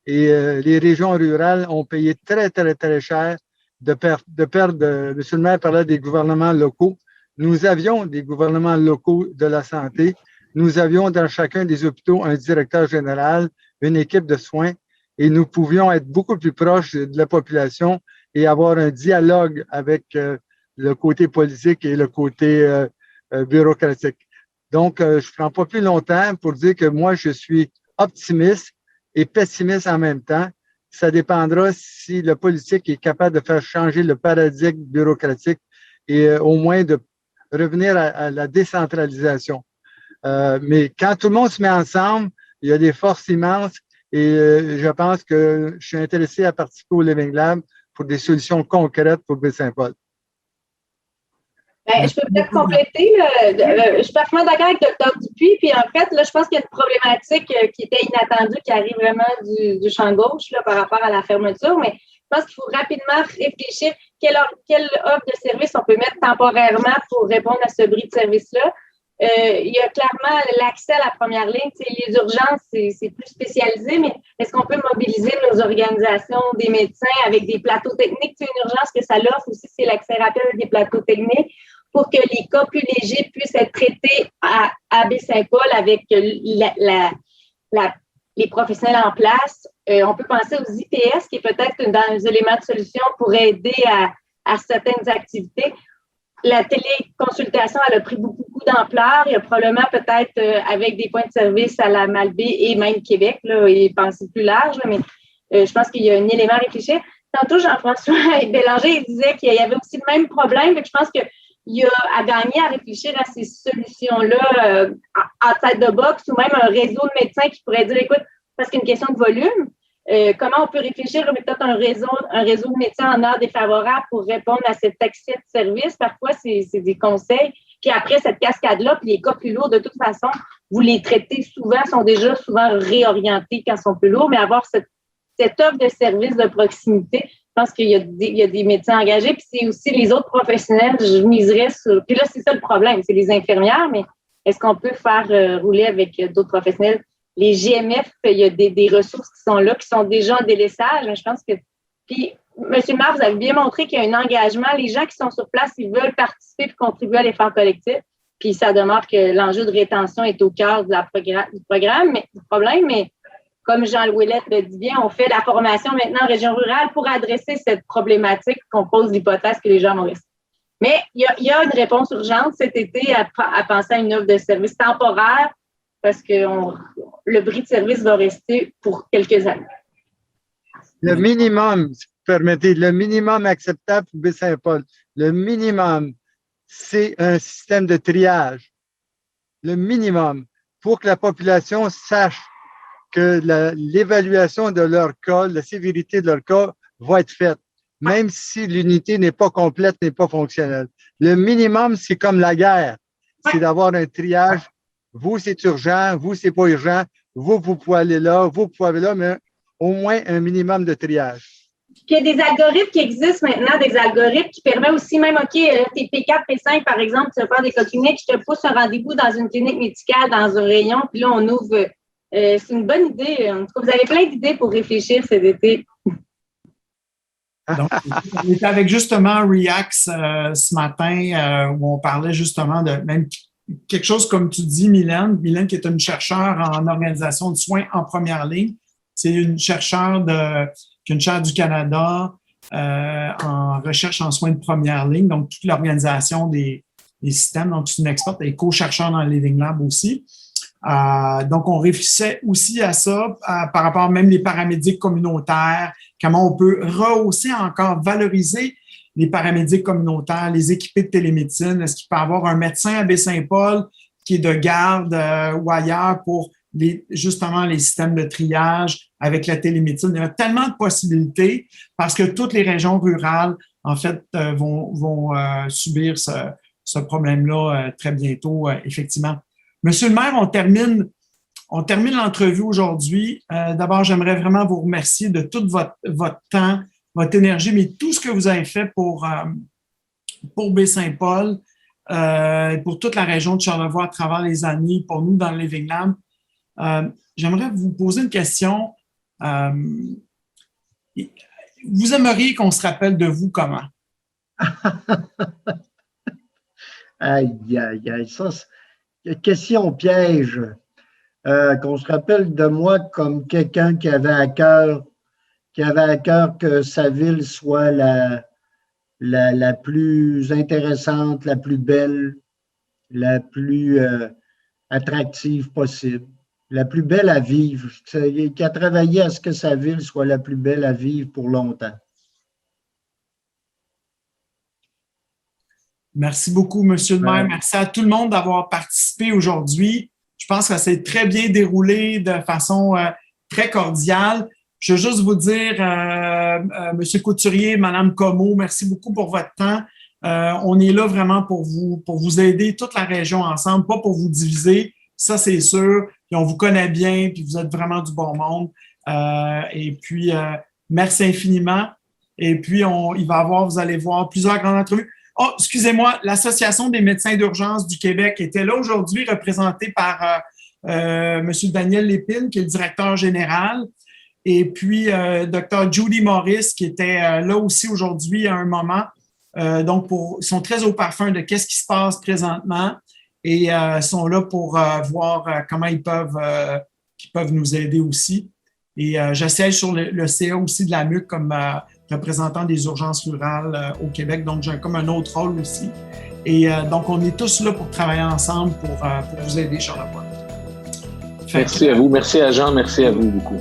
et les régions rurales ont payé très, très, très cher de perdre. Monsieur le maire parlait des gouvernements locaux. Nous avions des gouvernements locaux de la santé. Nous avions dans chacun des hôpitaux un directeur général, une équipe de soins et nous pouvions être beaucoup plus proches de la population et avoir un dialogue avec le côté politique et le côté bureaucratique. Donc, je ne prends pas plus longtemps pour dire que moi, je suis optimiste et pessimiste en même temps. ça dépendra si le politique est capable de faire changer le paradigme bureaucratique et au moins de revenir à la décentralisation. Mais quand tout le monde se met ensemble, il y a des forces immenses et je pense que je suis intéressé à participer au Living Lab pour des solutions concrètes pour Baie-Saint-Paul. Ben, je peux peut-être compléter. Je suis parfaitement d'accord avec Dr. Dupuis. Puis en fait, là, je pense qu'il y a une problématique qui était inattendue, qui arrive vraiment du champ gauche là, par rapport à la fermeture. Mais je pense qu'il faut rapidement réfléchir quelle offre de service on peut mettre temporairement pour répondre à ce bris de service-là. Il y a clairement l'accès à la première ligne. Les urgences, c'est plus spécialisé, mais est-ce qu'on peut mobiliser nos organisations, des médecins avec des plateaux techniques? Une urgence que ça l'offre aussi, c'est l'accès rapide à des plateaux techniques pour que les cas plus légers puissent être traités à Baie-Saint-Paul avec les professionnels en place. On peut penser aux IPS, qui est peut-être dans les éléments de solution pour aider à certaines activités. La téléconsultation, elle a pris beaucoup d'ampleur. Il y a probablement peut-être avec des points de service à la Malbaie et même Québec, là, et penser plus large, là, mais je pense qu'il y a un élément à réfléchir. Tantôt, Jean-François Bélanger, il disait qu'il y avait aussi le même problème. Je pense qu'il y a à gagner à réfléchir à ces solutions-là en tête de boxe ou même un réseau de médecins qui pourrait dire, écoute, parce qu'il y a une question de volume, comment on peut réfléchir à peut-être un réseau de médecins en heure défavorable pour répondre à cet accès de service? Parfois, c'est des conseils. Puis après, cette cascade-là, puis les cas plus lourds, de toute façon, vous les traitez souvent, sont déjà souvent réorientés quand ils sont plus lourds, mais avoir cette offre de service de proximité, je pense qu'il y a des médecins engagés, puis c'est aussi les autres professionnels, je miserais sur... Puis là, c'est ça le problème, c'est les infirmières, mais est-ce qu'on peut faire rouler avec d'autres professionnels? Les GMF, il y a des ressources qui sont là, qui sont déjà en délaissage. Je pense que. Puis, M. le maire, vous avez bien montré qu'il y a un engagement. Les gens qui sont sur place, ils veulent participer et contribuer à l'effort collectif. Puis, ça demeure que l'enjeu de rétention est au cœur du programme, mais du problème. Mais comme Jean-Louis Ouellette le dit bien, on fait la formation maintenant en région rurale pour adresser cette problématique qu'on pose l'hypothèse que les gens vont rester. Mais il y a une réponse urgente cet été à penser à une offre de service temporaire, parce que le bris de service va rester pour quelques années. Le minimum, si vous permettez, le minimum acceptable pour Baie-Saint-Paul, le minimum, c'est un système de triage. Le minimum, pour que la population sache que l'évaluation de leur cas, la sévérité de leur cas va être faite, même si l'unité n'est pas complète, n'est pas fonctionnelle. Le minimum, c'est comme la guerre, c'est d'avoir un triage. Vous, c'est urgent. Vous, c'est pas urgent. Vous pouvez aller là. Vous pouvez aller là, mais au moins un minimum de triage. Puis il y a des algorithmes qui existent maintenant, des algorithmes qui permettent aussi même, OK, t'es P4, P5, par exemple, tu vas faire des cas cliniques, je te pousse un rendez-vous dans une clinique médicale, dans un rayon, puis là, on ouvre. C'est une bonne idée. En tout cas, vous avez plein d'idées pour réfléchir cet été. Donc, on était avec justement Reax ce matin, où on parlait justement de même quelque chose comme tu dis, Mylène, qui est une chercheure en organisation de soins en première ligne. C'est une chercheure qui a une chaire du Canada en recherche en soins de première ligne, donc toute l'organisation des systèmes. Donc, c'est une experte et co-chercheur dans le Living Lab aussi. Donc, on réfléchissait aussi à ça par rapport même les paramédics communautaires, comment on peut rehausser encore, valoriser les paramédics communautaires, les équipés de télémédecine. Est-ce qu'il peut y avoir un médecin à Baie-Saint-Paul qui est de garde ou ailleurs pour justement les systèmes de triage avec la télémédecine? Il y a tellement de possibilités parce que toutes les régions rurales, en fait, vont subir ce problème-là très bientôt, effectivement. Monsieur le maire, on termine l'entrevue aujourd'hui. D'abord, j'aimerais vraiment vous remercier de tout votre temps, votre énergie, mais tout ce que vous avez fait pour Baie-Saint-Paul, pour toute la région de Charlevoix à travers les années, pour nous dans le Living Lab. J'aimerais vous poser une question. Vous aimeriez qu'on se rappelle de vous comment? Aïe, aïe, aïe, ça, question piège. Qu'on se rappelle de moi comme quelqu'un qui avait à cœur que sa ville soit la plus intéressante, la plus belle, la plus attractive possible. la plus belle à vivre, qui a travaillé à ce que sa ville soit la plus belle à vivre pour longtemps. Merci beaucoup, Monsieur le maire. Merci à tout le monde d'avoir participé aujourd'hui. Je pense que ça s'est très bien déroulé de façon très cordiale. Je veux juste vous dire, Monsieur Couturier, Madame Comeau, merci beaucoup pour votre temps. On est là vraiment pour vous aider, toute la région ensemble, pas pour vous diviser, ça c'est sûr. Puis on vous connaît bien, puis vous êtes vraiment du bon monde. Et puis, merci infiniment. Et puis, il va y avoir, vous allez voir, plusieurs grandes entrevues. Oh, excusez-moi, l'Association des médecins d'urgence du Québec était là aujourd'hui, représentée par M. Daniel Lépine, qui est le directeur général, et puis Dr. Judy Morris, qui était là aussi aujourd'hui à un moment. Donc, ils sont très au parfum de qu'est-ce qui se passe présentement et sont là pour voir comment ils peuvent nous aider aussi. Et j'essaie sur le CA aussi de la MUC comme représentant des urgences rurales au Québec. Donc, j'ai comme un autre rôle aussi. Et donc, on est tous là pour travailler ensemble pour vous aider, Charlevoix. Merci à vous. Merci à Jean. Merci à vous beaucoup.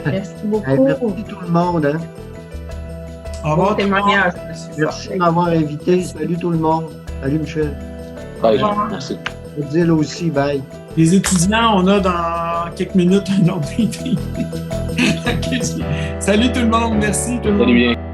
Merci beaucoup. Merci tout le monde. Hein? Au revoir. Témoignage. Merci de m'avoir invité. Salut tout le monde. Salut Michel. Bye, Jean. Merci. Odile aussi. Bye. Les étudiants, on a dans quelques minutes un autre meeting. Salut tout le monde. Merci tout le monde. Salut bien.